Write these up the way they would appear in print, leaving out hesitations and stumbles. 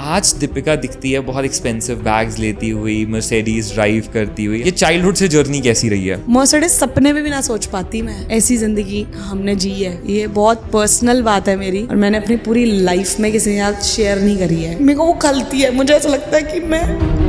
आज दीपिका दिखती है बहुत एक्सपेंसिव बैग्स लेती हुई, मर्सिडीज ड्राइव करती हुई। ये चाइल्डहुड से जर्नी कैसी रही है? मर्सिडीज सपने में भी ना सोच पाती मैं, ऐसी जिंदगी हमने जी है। ये बहुत पर्सनल बात है मेरी और मैंने अपनी पूरी लाइफ में किसी के साथ शेयर नहीं करी है। मेरे को वो खलती है, मुझे ऐसा लगता है कि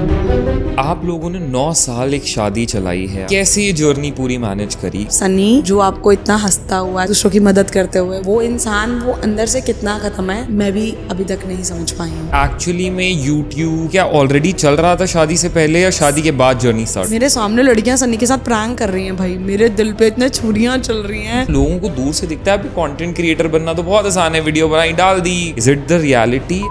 आप लोगों ने 9 साल एक शादी चलाई है, कैसे ये जर्नी पूरी मैनेज करी? सनी जो आपको इतना हंसता हुआ, दूसरों की मदद करते हुए, वो इंसान वो अंदर से कितना खत्म है, मैं भी अभी तक नहीं समझ पाई हूँ। एक्चुअली में यूट्यूब क्या ऑलरेडी चल रहा था शादी से पहले या शादी के बाद जर्नी स्टार्ट? मेरे सामने लड़कियां सनी के साथ प्रैंक कर रही हैं भाई, मेरे दिल पे इतने छुरियां चल रही हैं। लोगों को दूर से दिखता है अभी कंटेंट क्रिएटर बनना तो बहुत आसान है, वीडियो बनाई डाल दी। Is it the reality?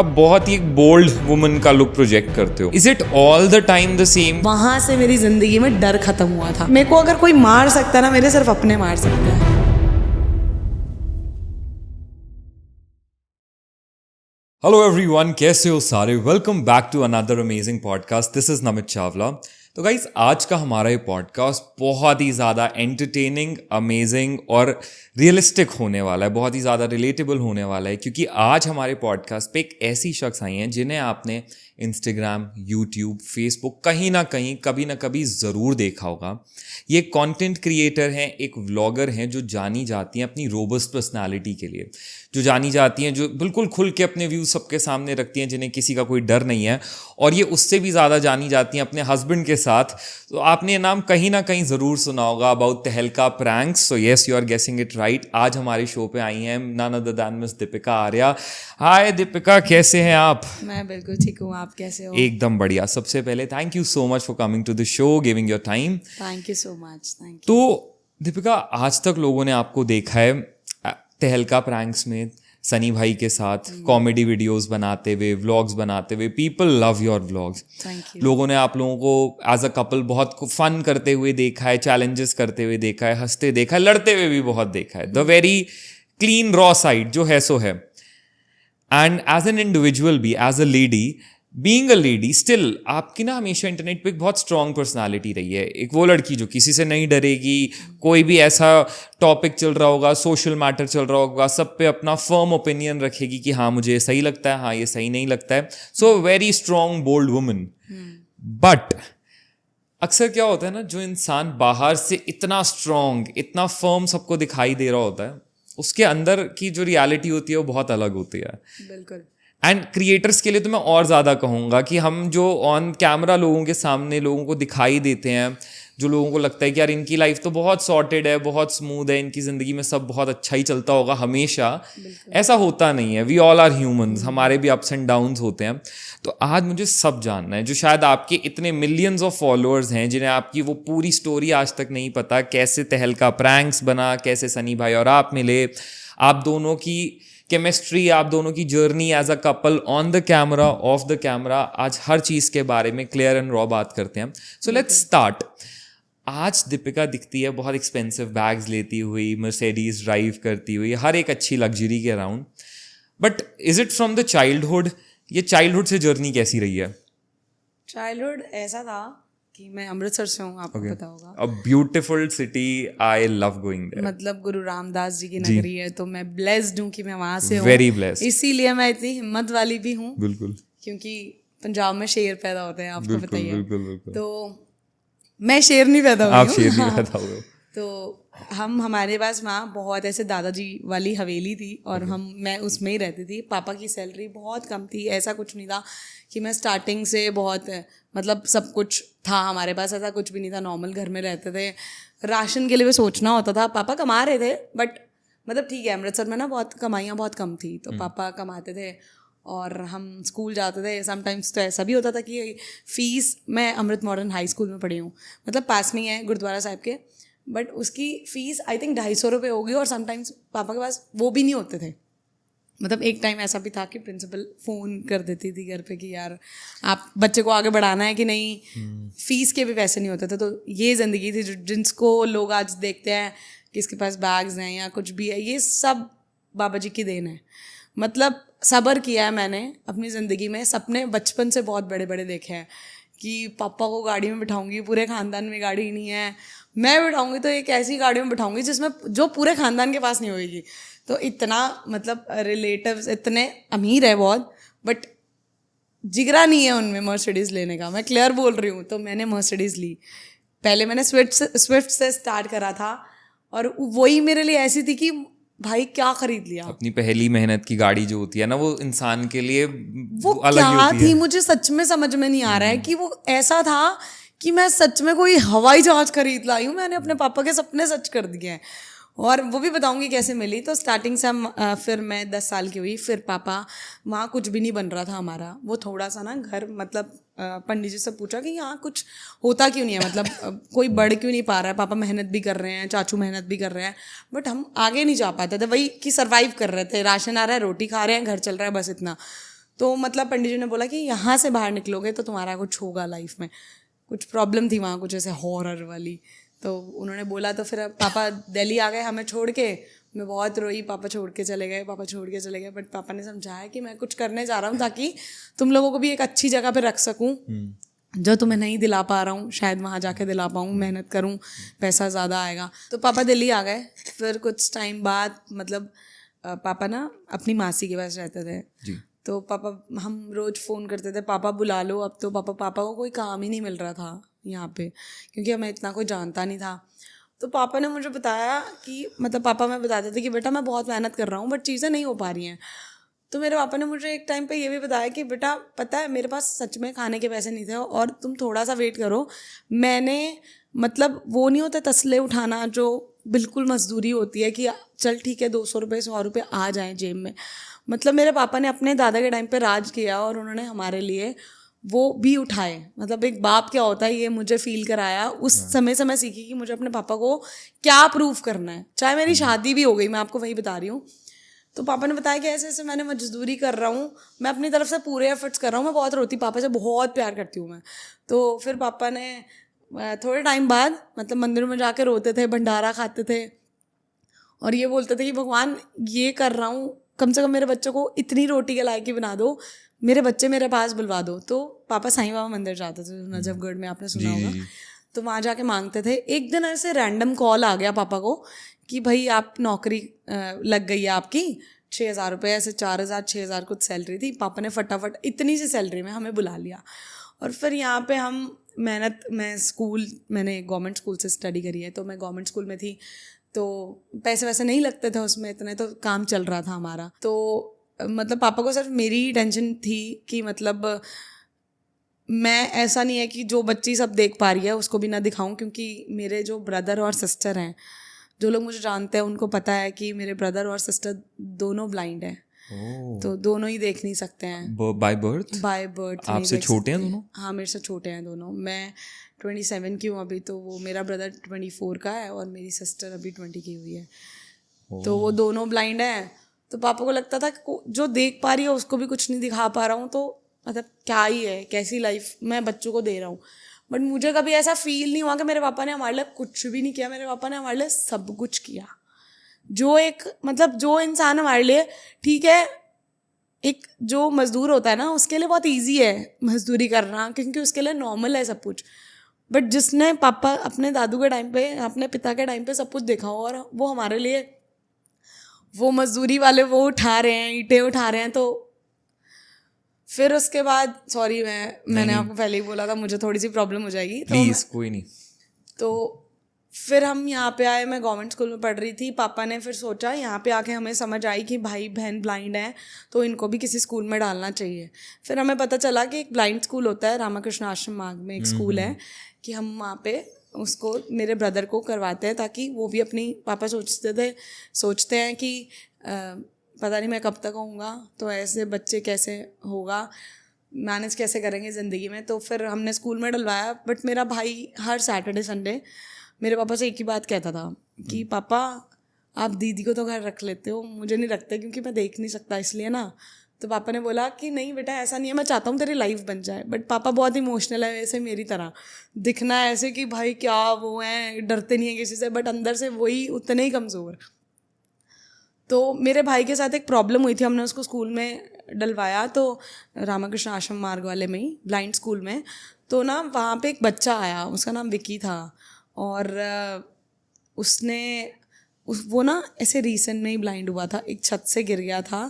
अब बहुत ही एक बोल्ड वुमन का लुक प्रोजेक्ट करते हो। Is it all the time the same? वहां से मेरी जिंदगी में डर खत्म हुआ था। मेरे को अगर कोई मार सकता ना, मेरे सिर्फ अपने मार सकते हैं। हेलो एवरीवन, कैसे हो सारे? Welcome back to another amazing podcast. This is Namit Chawla. तो गाइज, आज का हमारा ये पॉडकास्ट बहुत ही ज़्यादा एंटरटेनिंग, अमेजिंग और रियलिस्टिक होने वाला है, बहुत ही ज़्यादा रिलेटेबल होने वाला है, क्योंकि आज हमारे पॉडकास्ट पे एक ऐसी शख्स आई हैं जिन्हें आपने इंस्टाग्राम, यूट्यूब, फेसबुक कहीं ना कहीं कभी ना कभी ज़रूर देखा होगा। ये कंटेंट क्रिएटर हैं, एक व्लॉगर हैं जो जानी जाती हैं अपनी रोबस्ट पर्सनालिटी के लिए, जो जानी जाती हैं, जो बिल्कुल खुल के अपने व्यूज़ सबके सामने रखती हैं, जिन्हें किसी का कोई डर नहीं है। और ये उससे भी ज़्यादा जानी जाती हैं अपने हस्बैंड के साथ। तो आपने ये नाम कहीं ना कहीं ज़रूर सुना होगा, about Tahalka pranks. So yes, you are guessing it right. आज हमारे शो पे आई हैं none other than miss Deepika Arya. Hi Deepika, कैसे हैं आप? मैं बिल्कुल ठीक हूँ, आप कैसे हो? एकदम बढ़िया। सबसे पहले thank you so much for coming to the show, giving your time. Thank you so much. Thank you. तो दीपिका, आज तक लोगों ने आपको देखा है तहलका प्रैंक्स में सनी भाई के साथ कॉमेडी वीडियोस बनाते हुए, व्लॉग्स बनाते हुए। People love your vlogs. Thank you. लोगों ने आप लोगों को एज अ कपल बहुत फन करते हुए देखा है, चैलेंजेस करते हुए देखा है, हंसते देखा है, लड़ते हुए भी बहुत देखा है। The very clean raw side जो है सो है। एंड एज एन इंडिविजुअल भी, as a lady, being a lady, still आपकी ना हमेशा इंटरनेट पे एक बहुत स्ट्रॉन्ग पर्सनालिटी रही है। एक वो लड़की जो किसी से नहीं डरेगी, कोई भी ऐसा टॉपिक चल रहा होगा, सोशल मैटर चल रहा होगा, सब पे अपना फर्म ओपिनियन रखेगी कि हाँ मुझे सही लगता है, हाँ ये सही नहीं लगता है। So very strong, bold woman. But अक्सर क्या होता है ना, जो इंसान बाहर से इतना स्ट्रॉन्ग, इतना फर्म सबको दिखाई दे रहा होता है, उसके अंदर की जो रियलिटी होती है वो बहुत अलग होती है। बिल्कुल। एंड क्रिएटर्स के लिए तो मैं और ज़्यादा कहूँगा कि हम जो ऑन कैमरा लोगों के सामने लोगों को दिखाई देते हैं, जो लोगों को लगता है कि यार इनकी लाइफ तो बहुत सॉर्टेड है, बहुत स्मूथ है, इनकी ज़िंदगी में सब बहुत अच्छा ही चलता होगा हमेशा, ऐसा होता नहीं है। वी ऑल आर ह्यूमंस, हमारे भी अप्स एंड डाउन्स होते हैं। तो आज मुझे सब जानना है, जो शायद आपके इतने मिलियंस ऑफ फॉलोअर्स हैं जिन्हें आपकी वो पूरी स्टोरी आज तक नहीं पता, कैसे तहलका प्रैंक्स बना, कैसे सनी भाई और आप मिले, आप दोनों की केमिस्ट्री, आप दोनों की journey as a couple, on the camera, off the camera, आज हर चीज़ के बारे में क्लियर एंड रॉ बात करते हैं। So let's start. आज दीपिका दिखती है बहुत एक्सपेंसिव बैग्स लेती हुई, मर्सिडीज ड्राइव करती हुई, हर एक अच्छी लग्जरी के around. But is it from the childhood? ये चाइल्डहुड से जर्नी कैसी रही है? चाइल्डहुड ऐसा था कि मैं अमृतसर से हूँ, आपको पता होगा। A beautiful city, I love going there. मतलब गुरु रामदास जी की नगरी है, तो मैं ब्लेस्ड हूँ कि मैं वहां से हूँ। Very blessed. इसीलिए मैं इतनी हिम्मत वाली भी हूँ, बिल्कुल, क्योंकि पंजाब में शेर पैदा होते हैं, आपको पता ही है। बिल्कुल बिल्कुल। तो मैं शेर नहीं पैदा हुई आप हूँ। शेर नहीं पैदा हुए हो। तो हमारे पास वहाँ बहुत ऐसे दादाजी वाली हवेली थी और मैं उसमें ही रहती थी। पापा की सैलरी बहुत कम थी, ऐसा कुछ नहीं था कि मैं स्टार्टिंग से बहुत, मतलब सब कुछ था हमारे पास, ऐसा कुछ भी नहीं था। नॉर्मल घर में रहते थे, राशन के लिए भी सोचना होता था। पापा कमा रहे थे, बट मतलब ठीक है, अमृतसर में ना बहुत कमाइयाँ बहुत कम थी, तो पापा कमाते थे और हम स्कूल जाते थे। समटाइम्स तो ऐसा भी होता था कि फ़ीस, मैं अमृत मॉडर्न हाई स्कूल में पढ़ी हूँ, मतलब पास में ही है गुरुद्वारा साहिब के, बट उसकी फ़ीस आई थिंक 250 रुपये होगी। और समटाइम्स पापा के पास वो भी नहीं होते थे। मतलब एक टाइम ऐसा भी था कि प्रिंसिपल फ़ोन कर देती थी घर पे कि यार आप बच्चे को आगे बढ़ाना है कि नहीं, फ़ीस के भी पैसे नहीं होते थे। तो ये ज़िंदगी थी जिसको लोग आज देखते हैं कि इसके पास बैग्स हैं या कुछ भी है, ये सब बाबा जी की देन है। मतलब सब्र किया है मैंने अपनी ज़िंदगी में। सपने बचपन से बहुत बड़े बड़े देखे हैं कि पापा को गाड़ी में बिठाऊंगी, पूरे ख़ानदान में गाड़ी नहीं है, मैं बिठाऊंगी तो एक ऐसी गाड़ी में बिठाऊंगी जिसमें जो पूरे ख़ानदान के पास नहीं होगी। तो इतना मतलब रिलेटिव्स इतने अमीर है बहुत, बट जिगरा नहीं है उनमें मर्सिडीज़ लेने का, मैं क्लियर बोल रही हूँ। तो मैंने मर्सिडीज़ ली। पहले मैंने स्विफ्ट से स्टार्ट करा था, और वही मेरे लिए ऐसी थी कि भाई क्या खरीद लिया। अपनी पहली मेहनत की गाड़ी जो होती है ना, वो इंसान के लिए वो अलग ही क्या होती थी है। मुझे सच में समझ में नहीं आ रहा है कि वो ऐसा था कि मैं सच में कोई हवाई जहाज खरीद लाई हूँ। मैंने अपने पापा के सपने सच कर दिए हैं, और वो भी बताऊंगी कैसे मिली। तो स्टार्टिंग से हम फिर मैं 10 साल की हुई, फिर पापा, वहाँ कुछ भी नहीं बन रहा था हमारा। वो थोड़ा सा ना घर, मतलब पंडित जी से पूछा कि यहाँ कुछ होता क्यों नहीं है, मतलब कोई बढ़ क्यों नहीं पा रहा है। पापा मेहनत भी कर रहे हैं, चाचू मेहनत भी कर रहे हैं, बट हम आगे नहीं जा पाते थे। वही कि सर्वाइव कर रहे थे, राशन आ रहा है, रोटी खा रहे हैं, घर चल रहा है, बस इतना। तो मतलब पंडित जी ने बोला कि यहाँ से बाहर निकलोगे तो तुम्हारा कुछ होगा लाइफ में। कुछ प्रॉब्लम थी वहाँ, कुछ ऐसे हॉरर वाली। तो उन्होंने बोला, तो फिर पापा दिल्ली आ गए हमें छोड़ के। मैं बहुत रोई, पापा छोड़ के चले गए, पापा छोड़ के चले गए। बट पापा ने समझाया कि मैं कुछ करने जा रहा हूँ ताकि तुम लोगों को भी एक अच्छी जगह पे रख सकूँ, जो तुम्हें नहीं दिला पा रहा हूँ, शायद वहाँ जाके दिला पाऊँ, मेहनत करूँ, पैसा ज़्यादा आएगा। तो पापा दिल्ली आ गए। फिर कुछ टाइम बाद मतलब पापा ना अपनी मासी के पास रहते थे जी। तो पापा, हम रोज़ फ़ोन करते थे, पापा बुला लो। अब तो पापा को कोई काम ही नहीं मिल रहा था यहाँ पे, क्योंकि हमें इतना कोई जानता नहीं था। तो पापा ने मुझे बताया कि मतलब पापा मैं बताते थे कि बेटा मैं बहुत मेहनत कर रहा हूँ बट चीज़ें नहीं हो पा रही हैं। तो मेरे पापा ने मुझे एक टाइम पे ये भी बताया कि बेटा पता है मेरे पास सच में खाने के पैसे नहीं थे, और तुम थोड़ा सा वेट करो। मैंने मतलब वो नहीं होता तसले उठाना, जो बिल्कुल मजदूरी होती है कि चल ठीक है 200 रुपये 100 रुपये आ जाएँ जेब में। मतलब मेरे पापा ने अपने दादा के टाइम पे राज किया, और उन्होंने हमारे लिए वो भी उठाए। मतलब एक बाप क्या होता है ये मुझे फील कराया। उस समय से मैं सीखी कि मुझे अपने पापा को क्या प्रूव करना है, चाहे मेरी शादी भी हो गई, मैं आपको वही बता रही हूँ। तो पापा ने बताया कि ऐसे ऐसे मैंने मजदूरी कर रहा हूँ, मैं अपनी तरफ से पूरे एफर्ट्स कर रहा हूँ। मैं बहुत रोती, पापा से बहुत प्यार करती हूँ मैं। तो फिर पापा ने थोड़े टाइम बाद मतलब मंदिर में जाके रोते थे, भंडारा खाते थे, और ये बोलते थे कि भगवान ये कर रहा हूँ, कम से कम मेरे बच्चों को इतनी रोटी के लायक ही बना दो, मेरे बच्चे मेरे पास बुलवा दो। तो पापा साईं बाबा मंदिर जाते थे नजफगढ़ में, आपने सुना होगा। तो वहाँ जाके मांगते थे। एक दिन ऐसे रैंडम कॉल आ गया पापा को कि भाई आप नौकरी लग गई है आपकी, 6,000 रुपये, ऐसे 4,000 6,000 कुछ सैलरी थी। पापा ने फटाफट इतनी सी सैलरी में हमें बुला लिया। और फिर यहाँ पे हम मैंने गवर्नमेंट स्कूल से स्टडी करी है, तो मैं गवर्नमेंट स्कूल में थी, तो पैसे वैसे नहीं लगते थे उसमें इतने, तो काम चल रहा था हमारा। तो मतलब पापा को सिर्फ मेरी ही टेंशन थी कि मतलब मैं, ऐसा नहीं है कि जो बच्ची सब देख पा रही है उसको भी ना दिखाऊं, क्योंकि मेरे जो ब्रदर और सिस्टर हैं, जो लोग मुझे जानते हैं उनको पता है कि मेरे ब्रदर और सिस्टर दोनों ब्लाइंड हैं। तो दोनों ही देख नहीं सकते हैं बाय बर्थ। By birth. आपसे छोटे हैं दोनों? हाँ, मेरे से छोटे हैं दोनों। मैं 27 की हूँ अभी, तो वो मेरा ब्रदर 24 का है, और मेरी सिस्टर अभी 20 की हुई है। तो वो दोनों ब्लाइंड हैं। तो पापा को लगता था कि जो देख पा रही है उसको भी कुछ नहीं दिखा पा रहा हूँ, तो मतलब क्या ही है, कैसी लाइफ मैं बच्चों को दे रहा हूँ। बट मुझे कभी ऐसा फील नहीं हुआ कि मेरे पापा ने हमारे लिए कुछ भी नहीं किया। मेरे पापा ने हमारे लिए सब कुछ किया। जो एक मतलब जो इंसान हमारे लिए, ठीक है, एक जो मजदूर होता है ना, उसके लिए बहुत इजी है मजदूरी करना, क्योंकि उसके लिए नॉर्मल है सब कुछ। बट जिसने पापा अपने दादू के टाइम पे, अपने पिता के टाइम पे सब कुछ देखा हो, और वो हमारे लिए वो मजदूरी वाले वो उठा रहे हैं, ईंटें उठा रहे हैं, तो फिर उसके बाद सॉरी मैंने आपको पहले ही बोला था मुझे थोड़ी सी प्रॉब्लम हो जाएगी, प्लीज कोई नहीं। तो फिर हम यहाँ पे आए। मैं गवर्नमेंट स्कूल में पढ़ रही थी। पापा ने फिर सोचा, यहाँ पे आके हमें समझ आई कि भाई बहन ब्लाइंड है, तो इनको भी किसी स्कूल में डालना चाहिए। फिर हमें पता चला कि एक ब्लाइंड स्कूल होता है, रामाकृष्ण आश्रम मार्ग में एक स्कूल है, कि हम वहाँ पे उसको मेरे ब्रदर को करवाते हैं, ताकि वो भी अपनी, पापा सोचते हैं कि पता नहीं मैं कब तक होऊंगा, तो ऐसे बच्चे कैसे होगा, मैनेज कैसे करेंगे ज़िंदगी में। तो फिर हमने स्कूल में डलवाया। बट मेरा भाई हर सैटरडे संडे मेरे पापा से एक ही बात कहता था कि पापा आप दीदी को तो घर रख लेते हो, मुझे नहीं रखते क्योंकि मैं देख नहीं सकता, इसलिए ना। तो पापा ने बोला कि नहीं बेटा ऐसा नहीं है, मैं चाहता हूँ तेरी लाइफ बन जाए। बट पापा बहुत इमोशनल है, वैसे मेरी तरह दिखना ऐसे कि भाई क्या वो हैं, डरते नहीं है किसी से, बट अंदर से वही उतने ही कमज़ोर। तो मेरे भाई के साथ एक प्रॉब्लम हुई थी, हमने उसको स्कूल में डलवाया, तो रामाकृष्ण आश्रम मार्ग वाले में ही, ब्लाइंड स्कूल में। तो ना वहाँ पे एक बच्चा आया, उसका नाम विकी था, और वो ना ऐसे रीसेंट में ही ब्लाइंड हुआ था, एक छत से गिर गया था,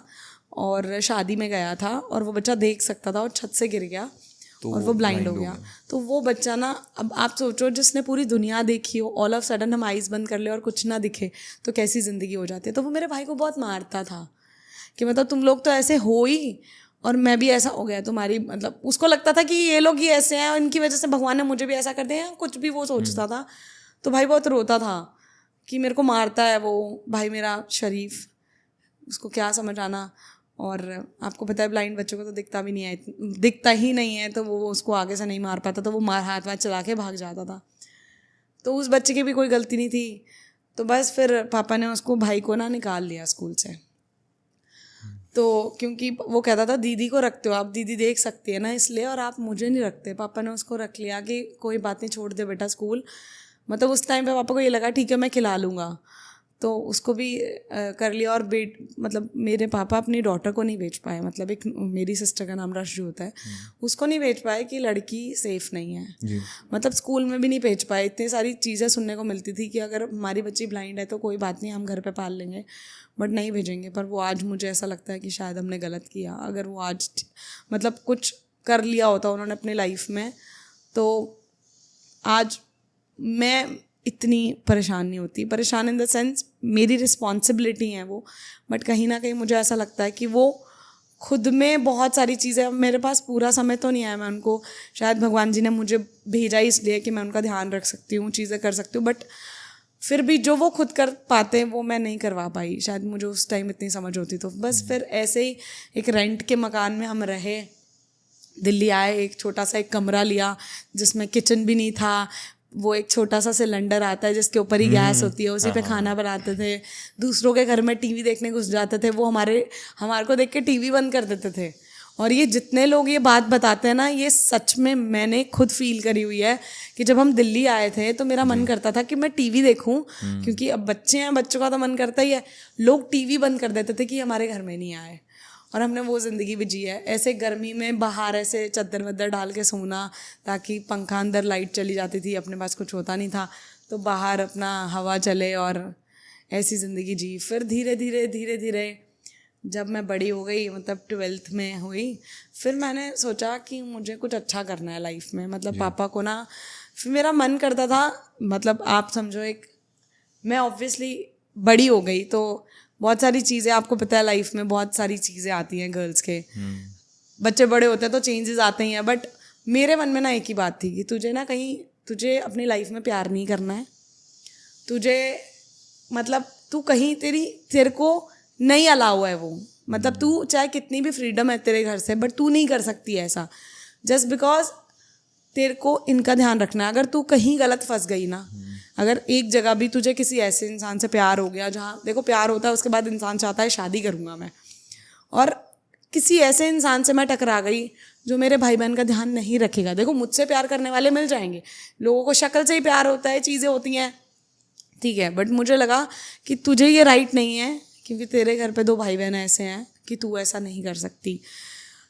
और शादी में गया था और वो बच्चा देख सकता था और छत से गिर गया और वो ब्लाइंड हो गया। तो वो बच्चा ना, अब आप सोचो जिसने पूरी दुनिया देखी हो, ऑल ऑफ सडन हम आइज़ बंद कर ले और कुछ ना दिखे तो कैसी ज़िंदगी हो जाती है। तो वो मेरे भाई को बहुत मारता था कि मतलब तुम लोग तो ऐसे हो ही और मैं भी ऐसा हो गया तुम्हारी, मतलब उसको लगता था कि ये लोग ही ऐसे हैं और इनकी वजह से भगवान ने मुझे भी ऐसा कर दिया, कुछ भी वो सोचता था। तो भाई बहुत रोता था कि मेरे को मारता है वो भाई मेरा शरीफ, उसको क्या समझ आना। और आपको पता है ब्लाइंड बच्चों को तो दिखता भी नहीं है, दिखता ही नहीं है, तो वो उसको आगे से नहीं मार पाता, तो वो हाथ चला के भाग जाता था। तो उस बच्चे की भी कोई गलती नहीं थी। तो बस फिर पापा ने उसको, भाई को ना निकाल लिया स्कूल से। तो क्योंकि वो कहता था दीदी को रखते हो आप, दीदी देख सकती है ना इसलिए, और आप मुझे नहीं रखते। पापा ने उसको रख लिया कि कोई बात नहीं, छोड़ दे बेटा स्कूल। मतलब उस टाइम पे पापा को ये लगा ठीक है मैं खिला लूँगा, तो उसको भी कर लिया। और मतलब मेरे पापा अपनी डॉटर को नहीं बेच पाए, मतलब एक मेरी सिस्टर का नाम रश होता है, उसको नहीं बेच पाए कि लड़की सेफ़ नहीं है जी। मतलब स्कूल में भी नहीं बेच पाए। इतनी सारी चीज़ें सुनने को मिलती थी कि अगर हमारी बच्ची ब्लाइंड है तो कोई बात नहीं, हम घर पे पाल लेंगे, बट नहीं भेजेंगे। पर वो आज मुझे ऐसा लगता है कि शायद हमने गलत किया। अगर वो आज मतलब कुछ कर लिया होता उन्होंने अपनी लाइफ में, तो आज मैं इतनी परेशान नहीं होती। परेशान इन द सेंस मेरी रिस्पॉन्सिबिलिटी है वो, बट कहीं ना कहीं मुझे ऐसा लगता है कि वो खुद में बहुत सारी चीज़ें, मेरे पास पूरा समय तो नहीं आया, मैं उनको शायद भगवान जी ने मुझे भेजा इसलिए कि मैं उनका ध्यान रख सकती हूँ, चीज़ें कर सकती हूँ, बट फिर भी जो वो खुद कर पाते हैं वो मैं नहीं करवा पाई। शायद मुझे उस टाइम इतनी समझ होती। तो बस फिर ऐसे ही एक रेंट के मकान में हम रहे, दिल्ली आए, एक छोटा सा एक कमरा लिया जिसमें किचन भी नहीं था, वो एक छोटा सा सिलेंडर आता है जिसके ऊपर ही गैस होती है, उसी पे खाना बनाते थे। दूसरों के घर में टीवी देखने घुस जाते थे, वो हमारे को देख के टीवी बंद कर देते थे। और ये जितने लोग ये बात बताते हैं ना, ये सच में मैंने खुद फील करी हुई है कि जब हम दिल्ली आए थे तो मेरा मन करता था कि मैं टीवी देखूं, क्योंकि अब बच्चे हैं, बच्चों का तो मन करता ही है। लोग टीवी बंद कर देते थे कि हमारे घर में नहीं आए, और हमने वो ज़िंदगी भी जी है। ऐसे गर्मी में बाहर ऐसे चद्दर वद्दर डाल के सोना, ताकि पंखा अंदर, लाइट चली जाती थी, अपने पास कुछ होता नहीं था तो बाहर अपना हवा चले, और ऐसी ज़िंदगी जी। फिर धीरे धीरे जब मैं बड़ी हो गई, मतलब 12th में हुई, फिर मैंने सोचा कि मुझे कुछ अच्छा करना है लाइफ में। मतलब पापा को ना, फिर मेरा मन करता था, मतलब आप समझो एक, मैं ऑब्वियसली बड़ी हो गई तो बहुत सारी चीज़ें, आपको पता है लाइफ में बहुत सारी चीज़ें आती हैं गर्ल्स के, बच्चे बड़े होते हैं तो चेंजेस आते ही हैं। बट मेरे मन में ना एक ही बात थी कि तुझे अपनी लाइफ में प्यार नहीं करना है, तुझे मतलब तू कहीं तेरे को नहीं अलाउ है वो, मतलब तू चाहे कितनी भी फ्रीडम है तेरे घर से, बट तू नहीं कर सकती ऐसा, जस्ट बिकॉज तेरे को इनका ध्यान रखना है। अगर तू कहीं गलत फंस गई ना, अगर एक जगह भी तुझे किसी ऐसे इंसान से प्यार हो गया, जहाँ देखो प्यार होता है उसके बाद इंसान चाहता है शादी करूँगा मैं, और किसी ऐसे इंसान से मैं टकरा गई जो मेरे भाई बहन का ध्यान नहीं रखेगा। देखो मुझसे प्यार करने वाले मिल जाएंगे, लोगों को शक्ल से ही प्यार होता है, चीज़ें होती हैं, ठीक है, बट मुझे लगा कि तुझे ये राइट नहीं है, क्योंकि तेरे घर पे 2 भाई बहन ऐसे हैं कि तू ऐसा नहीं कर सकती।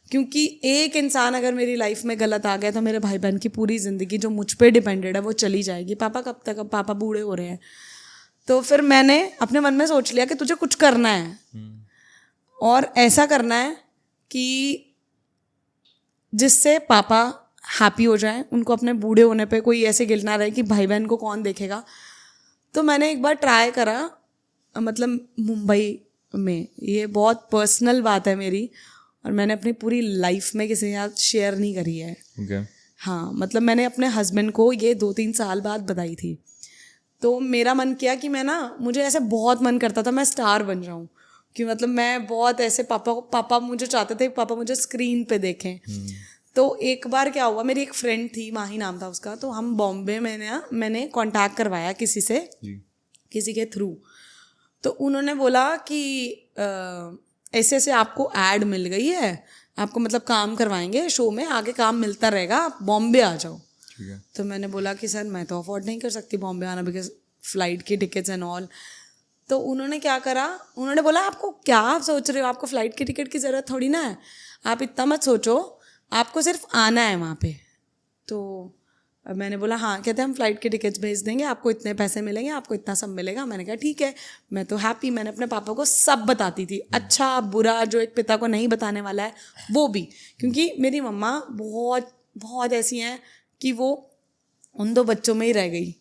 क्योंकि एक इंसान अगर मेरी लाइफ में गलत आ गया तो मेरे भाई बहन की पूरी ज़िंदगी जो मुझ पे डिपेंडेड है वो चली जाएगी। पापा कब तक, अब पापा बूढ़े हो रहे हैं। तो फिर मैंने अपने मन में सोच लिया कि तुझे कुछ करना है, और ऐसा करना है कि जिससे पापा हैप्पी हो जाएं, उनको अपने बूढ़े होने पे कोई ऐसे गिल्ट ना रहे कि भाई बहन को कौन देखेगा। तो मैंने एक बार ट्राई करा, मतलब मुंबई में, ये बहुत पर्सनल बात है मेरी, और मैंने अपनी पूरी लाइफ में किसी के साथ शेयर नहीं करी है। okay. हाँ, मतलब मैंने अपने हस्बैंड को ये 2-3 साल बाद बताई थी। तो मेरा मन किया कि मैं ना, मुझे ऐसे बहुत मन करता था मैं स्टार बन जाऊँ, कि मतलब मैं बहुत ऐसे पापा मुझे चाहते थे, पापा मुझे स्क्रीन पे देखें। तो एक बार क्या हुआ, मेरी एक फ्रेंड थी, माही नाम था उसका, तो हम बॉम्बे में मैंने कॉन्टैक्ट करवाया किसी से, किसी के थ्रू। तो उन्होंने बोला कि ऐसे ऐसे आपको ऐड मिल गई है, आपको मतलब काम करवाएंगे शो में, आगे काम मिलता रहेगा, आप बॉम्बे आ जाओ। तो मैंने बोला कि सर मैं तो अफोर्ड नहीं कर सकती बॉम्बे आना, बिकॉज फ़्लाइट की टिकट्स एंड ऑल। तो उन्होंने क्या करा, उन्होंने बोला आपको क्या आप सोच रहे हो, आपको फ़्लाइट की टिकट की ज़रूरत थोड़ी ना है, आप इतना मत सोचो, आपको सिर्फ आना है वहाँ पे। तो मैंने बोला हाँ। कहते हम फ्लाइट के टिकट्स भेज देंगे, आपको इतने पैसे मिलेंगे, आपको इतना सब मिलेगा। मैंने कहा ठीक है। मैं तो हैप्पी। मैंने अपने पापा को सब बताती थी, अच्छा बुरा, जो एक पिता को नहीं बताने वाला है वो भी। क्योंकि मेरी मम्मा बहुत बहुत ऐसी हैं कि वो उन 2 बच्चों में ही रह गई,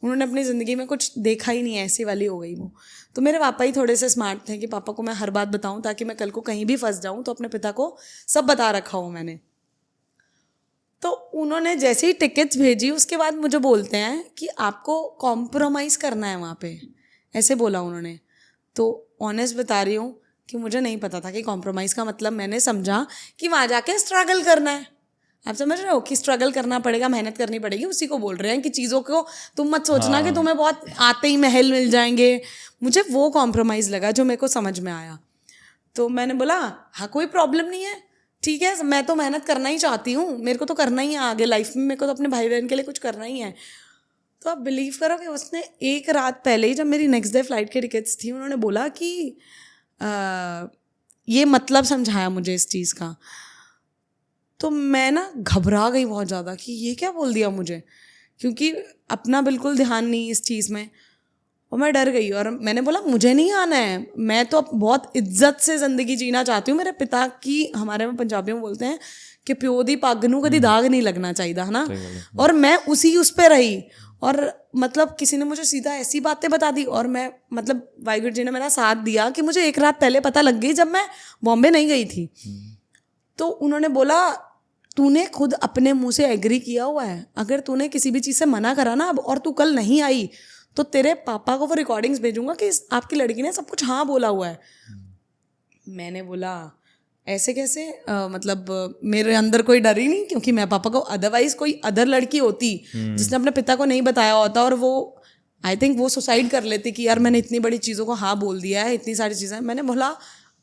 उन्होंने अपनी ज़िंदगी में कुछ देखा ही नहीं, ऐसी वाली हो गई वो। तो मेरे पापा ही थोड़े से स्मार्ट थे कि पापा को मैं हर बात बताऊं, ताकि मैं कल को कहीं भी फंस जाऊं तो अपने पिता को सब बता रखा हो मैंने। तो उन्होंने जैसे ही टिकट्स भेजी उसके बाद मुझे बोलते हैं कि आपको कॉम्प्रोमाइज़ करना है वहाँ पे, ऐसे बोला उन्होंने। तो ऑनेस्ट बता रही हूँ कि मुझे नहीं पता था कि कॉम्प्रोमाइज़ का मतलब, मैंने समझा कि वहाँ जाके स्ट्रगल करना है। आप समझ रहे हो कि स्ट्रगल करना पड़ेगा, मेहनत करनी पड़ेगी। उसी को बोल रहे हैं कि चीज़ों को तुम मत सोचना कि तुम्हें बहुत आते ही महल मिल जाएंगे। मुझे वो कॉम्प्रोमाइज़ लगा जो मेरे को समझ में आया। तो मैंने बोला हाँ कोई प्रॉब्लम नहीं है, ठीक है, मैं तो मेहनत करना ही चाहती हूँ, मेरे को तो करना ही है आगे लाइफ में, मेरे को तो अपने भाई बहन के लिए कुछ करना ही है। तो आप बिलीव करो कि उसने एक रात पहले ही, जब मेरी नेक्स्ट डे फ्लाइट की टिकट्स थी, उन्होंने बोला कि ये मतलब समझाया मुझे इस चीज़ का। तो मैं ना घबरा गई बहुत ज़्यादा कि ये क्या बोल दिया मुझे, क्योंकि अपना बिल्कुल ध्यान नहीं इस चीज़ में, और मैं डर गई। और मैंने बोला मुझे नहीं आना है, मैं तो बहुत इज्जत से ज़िंदगी जीना चाहती हूँ। मेरे पिता की, हमारे में पंजाबी में बोलते हैं कि प्यो दी पग नूं कदी दाग नहीं लगना चाहिए, है ना। और मैं उस पे रही, और मतलब किसी ने मुझे सीधा ऐसी बातें बता दी। और मैं मतलब वाहिगुरू जी ने मेरा साथ दिया कि मुझे एक रात पहले पता लग गई, जब मैं बॉम्बे नहीं गई थी। तो उन्होंने बोला तूने खुद अपने मुंह से एग्री किया हुआ है, अगर तूने किसी भी चीज़ से मना करा ना अब, और तू कल नहीं आई, तो तेरे पापा को वो रिकॉर्डिंग्स भेजूंगा कि आपकी लड़की ने सब कुछ हाँ बोला हुआ है। मैंने बोला ऐसे कैसे, मतलब मेरे अंदर कोई डर ही नहीं, क्योंकि मैं पापा को, अदरवाइज कोई अदर लड़की होती जिसने अपने पिता को नहीं बताया होता, और वो आई थिंक वो सुसाइड कर लेती कि यार मैंने इतनी बड़ी चीज़ों को हाँ बोल दिया है, इतनी सारी चीज़ें। मैंने बोला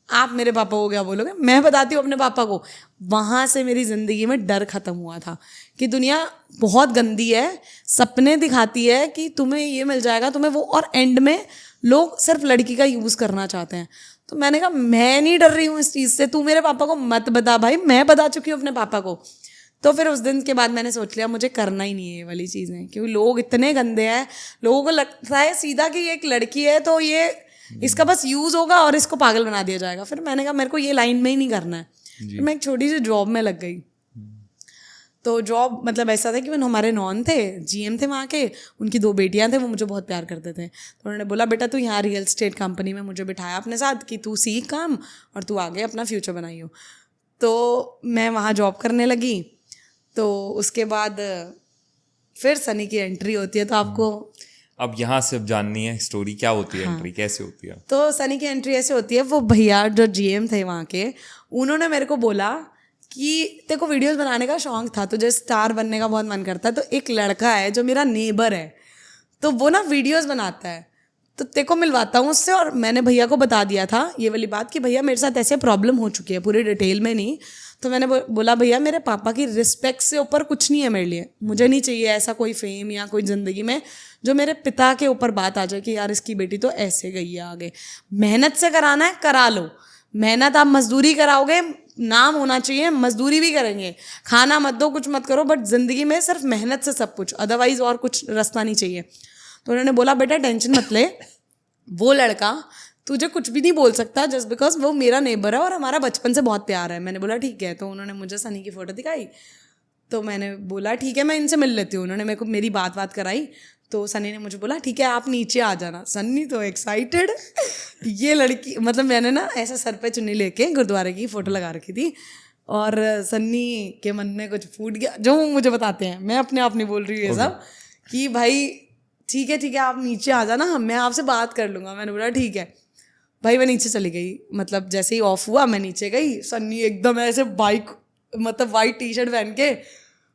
आप मेरे पापा को क्या बोलोगे, मैं बताती हूँ अपने पापा को। वहाँ से मेरी ज़िंदगी में डर ख़त्म हुआ था कि दुनिया बहुत गंदी है, सपने दिखाती है कि तुम्हें ये मिल जाएगा, तुम्हें वो, और एंड में लोग सिर्फ लड़की का यूज़ करना चाहते हैं। तो मैंने कहा मैं नहीं डर रही हूँ इस चीज़ से, तू मेरे पापा को मत बता भाई, मैं बता चुकी हूँ अपने पापा को। तो फिर उस दिन के बाद मैंने सोच लिया मुझे करना ही नहीं है ये वाली चीज़ें, क्योंकि लोग इतने गंदे हैं, लोगों को लगता है सीधा कि ये एक लड़की है तो ये इसका बस यूज़ होगा और इसको पागल बना दिया जाएगा। फिर मैंने कहा मेरे को ये लाइन में ही नहीं करना है। फिर मैं एक छोटी सी जॉब में लग गई। तो जॉब मतलब ऐसा था कि वो हमारे नॉन थे, जीएम थे वहाँ के, उनकी 2 बेटियाँ थे, वो मुझे बहुत प्यार करते थे। तो उन्होंने बोला बेटा तू यहाँ रियल एस्टेट कंपनी में मुझे बिठाया अपने साथ कि तू सीख काम और तू आगे अपना फ्यूचर बनाइयो। तो मैं वहाँ जॉब करने लगी। तो उसके बाद फिर सनी की एंट्री होती है। तो आपको अब यहाँ से अब जाननी है स्टोरी, क्या होती है एंट्री, कैसे होती है? तो सनी की एंट्री ऐसे होती है, वो भैया जो जीएम थे वहाँ के, उन्होंने मेरे को बोला कि तेरे को वीडियोस बनाने का शौक था, तुझे स्टार बनने का बहुत मन करता है, तो एक लड़का है जो मेरा नेबर है, तो वो ना वीडियोस बनाता है, तो तेरे को मिलवाता हूँ उससे। और मैंने भैया को बता दिया था ये वाली बात कि भैया मेरे साथ ऐसे प्रॉब्लम हो चुकी है, पूरी डिटेल में नहीं। तो मैंने बोला भैया मेरे पापा की रिस्पेक्ट से ऊपर कुछ नहीं है मेरे लिए, मुझे नहीं चाहिए ऐसा कोई फेम या कोई ज़िंदगी में जो मेरे पिता के ऊपर बात आ जाए कि यार इसकी बेटी तो ऐसे गई है आगे। मेहनत से कराना है करा लो, मेहनत आप मजदूरी कराओगे, नाम होना चाहिए, मजदूरी भी करेंगे, खाना मत दो, कुछ मत करो, बट ज़िंदगी में सिर्फ मेहनत से सब कुछ, अदरवाइज और कुछ रास्ता नहीं चाहिए। तो उन्होंने बोला बेटा टेंशन मत ले, वो लड़का तुझे कुछ भी नहीं बोल सकता जस्ट बिकॉज वो मेरा नेबर है और हमारा बचपन से बहुत प्यार है। मैंने बोला ठीक है। तो उन्होंने मुझे सनी की फ़ोटो दिखाई, तो मैंने बोला ठीक है मैं इनसे मिल लेती हूँ। उन्होंने मेरे को मेरी बात कराई, तो सनी ने मुझे बोला ठीक है आप नीचे आ जाना। सनी तो एक्साइटेड, ये लड़की, मतलब मैंने ना ऐसा सर पे चुन्नी लेके गुरुद्वारे की फ़ोटो लगा रखी थी, और सन्नी के मन में कुछ फूट गया, जो मुझे बताते हैं, मैं अपने आप नहीं बोल रही हूँ ये सब, कि भाई ठीक है आप नीचे आ जाना, मैं आपसे बात कर लूँगा। मैंने बोला ठीक है भाई। मैं नीचे चली गई, मतलब जैसे ही ऑफ हुआ मैं नीचे गई, सन्नी एकदम ऐसे बाइक, मतलब वाइट टी-शर्ट पहन के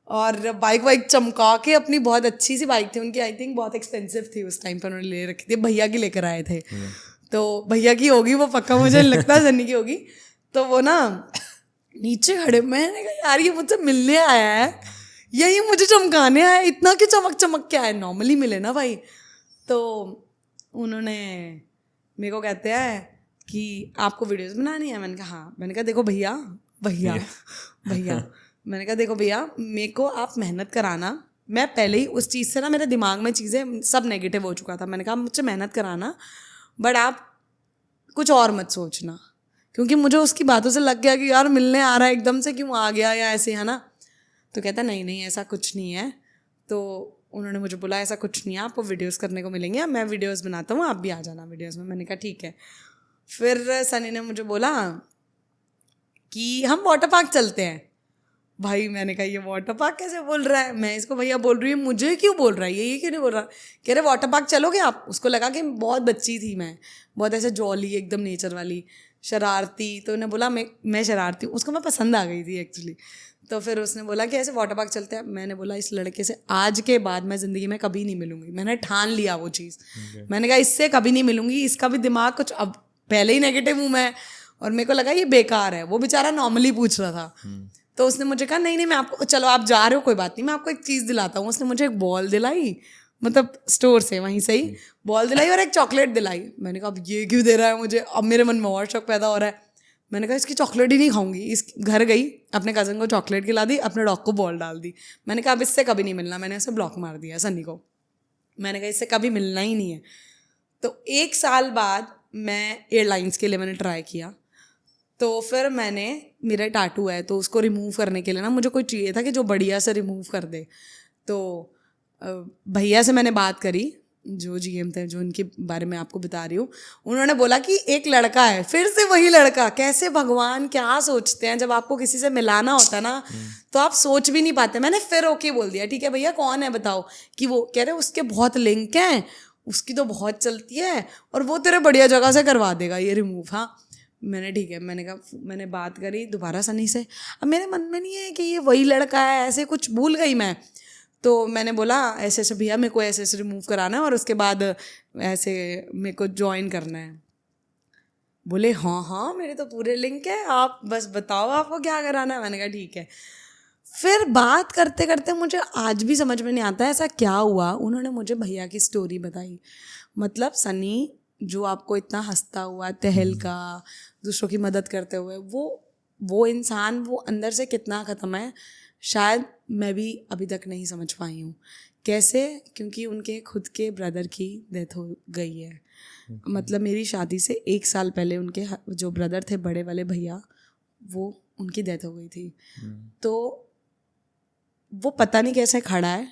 और बाइक चमका के, अपनी बहुत अच्छी सी बाइक थी उनकी, आई थिंक बहुत एक्सपेंसिव थी उस टाइम पर, उन्होंने ले रखी थी, भैया की लेकर आए थे। तो भैया की होगी वो पक्का, मुझे लगता है सन्नी की होगी। तो वो ना नीचे खड़े, मैंने कहा यार ये मुझसे मिलने आया है या ये मुझे चमकाने आया है, इतना क्यों चमक के आया, नॉर्मली मिले ना भाई। तो उन्होंने मेरे को कहते हैं कि आपको वीडियोस बनानी है। मैंने कहा हाँ। मैंने कहा देखो भैया मैंने कहा देखो भैया मेरे को आप मेहनत कराना, मैं पहले ही उस चीज़ से ना मेरे दिमाग में चीज़ें सब नेगेटिव हो चुका था। मैंने कहा मुझसे मेहनत कराना, बट आप कुछ और मत सोचना, क्योंकि मुझे उसकी बातों से लग गया कि यार मिलने आ रहा है एकदम से, क्यों आ गया या ऐसे, है ना। तो कहता नहीं नहीं ऐसा कुछ नहीं है। तो उन्होंने मुझे बोला ऐसा कुछ नहीं है, आपको वीडियोस करने को मिलेंगे, मैं वीडियोस बनाता हूँ, आप भी आ जाना वीडियोस में। मैंने कहा ठीक है। फिर सनी ने मुझे बोला कि हम वाटर पार्क चलते हैं। भाई मैंने कहा ये वाटर पार्क कैसे बोल रहा है, मैं इसको भैया बोल रही हूँ मुझे क्यों बोल रहा है, ये क्यों नहीं बोल रहा। कह रहे वाटर पार्क चलोगे आप। उसको लगा कि बहुत बच्ची थी मैं, बहुत ऐसे जॉली एकदम नेचर वाली, शरारती। तो उन्हें बोला मैं शरारती हूँ, उसको मैं पसंद आ गई थी एक्चुअली। तो फिर उसने बोला कि ऐसे वाटर पार्क चलते हैं। मैंने बोला इस लड़के से आज के बाद मैं ज़िंदगी में कभी नहीं मिलूंगी। मैंने ठान लिया वो चीज़। मैंने कहा इससे कभी नहीं मिलूंगी, इसका भी दिमाग कुछ, अब पहले ही नेगेटिव हूँ मैं, और मेरे को लगा ये बेकार है। वो बेचारा नॉर्मली पूछ रहा था। तो उसने मुझे कहा नहीं नहीं मैं आपको, चलो आप जा रहे हो कोई बात नहीं, मैं आपको एक चीज़ दिलाता हूँ। उसने मुझे एक बॉल दिलाई, मतलब स्टोर से वहीं से ही बॉल दिलाई और एक चॉकलेट दिलाई। मैंने कहा अब ये क्यों दे रहा है मुझे, अब मेरे मन में और शौक पैदा हो रहा है। मैंने कहा इसकी चॉकलेट ही नहीं खाऊंगी। इस घर गई, अपने कज़न को चॉकलेट खिला दी, अपने डॉग को बॉल डाल दी। मैंने कहा अब इससे कभी नहीं मिलना। मैंने उसे ब्लॉक मार दिया सनी को। मैंने कहा इससे कभी मिलना ही नहीं है। तो 1 साल बाद मैं एयरलाइंस के लिए मैंने ट्राई किया। तो फिर मैंने, मेरा टाटू है तो उसको रिमूव करने के लिए ना मुझे कोई चाहिए था कि जो बढ़िया से रिमूव कर दे। तो भैया से मैंने बात करी, जो जीएम थे, जो इनके बारे में आपको बता रही हूँ। उन्होंने बोला कि एक लड़का है, फिर से वही लड़का। कैसे भगवान क्या सोचते हैं, जब आपको किसी से मिलाना होता है ना तो आप सोच भी नहीं पाते। मैंने फिर ओके बोल दिया, ठीक है भैया कौन है बताओ। कि वो कह रहे उसके बहुत लिंक हैं, उसकी तो बहुत चलती है और वो तेरे बढ़िया जगह से करवा देगा ये रिमूव। हाँ मैंने ठीक है, मैंने कहा, मैंने बात करी दोबारा सनी से। अब मेरे मन में नहीं है कि ये वही लड़का है, ऐसे कुछ भूल गई मैं। तो मैंने बोला ऐसे ऐसे भैया मेरे को ऐसे ऐसे रिमूव कराना है और उसके बाद ऐसे मेरे को ज्वाइन करना है। बोले हाँ हाँ मेरे तो पूरे लिंक है, आप बस बताओ आपको क्या कराना है। मैंने कहा ठीक है। फिर बात करते करते मुझे आज भी समझ में नहीं आता ऐसा क्या हुआ। उन्होंने मुझे भैया की स्टोरी बताई। मतलब सनी जो आपको इतना हंसता हुआ, तहलका, दूसरों की मदद करते हुए, वो इंसान वो अंदर से कितना ख़त्म है, शायद मैं भी अभी तक नहीं समझ पाई हूँ। कैसे? क्योंकि उनके खुद के ब्रदर की डेथ हो गई है। मतलब मेरी शादी से 1 साल पहले उनके जो ब्रदर थे, बड़े वाले भैया, वो उनकी डेथ हो गई थी। तो वो पता नहीं कैसे खड़ा है,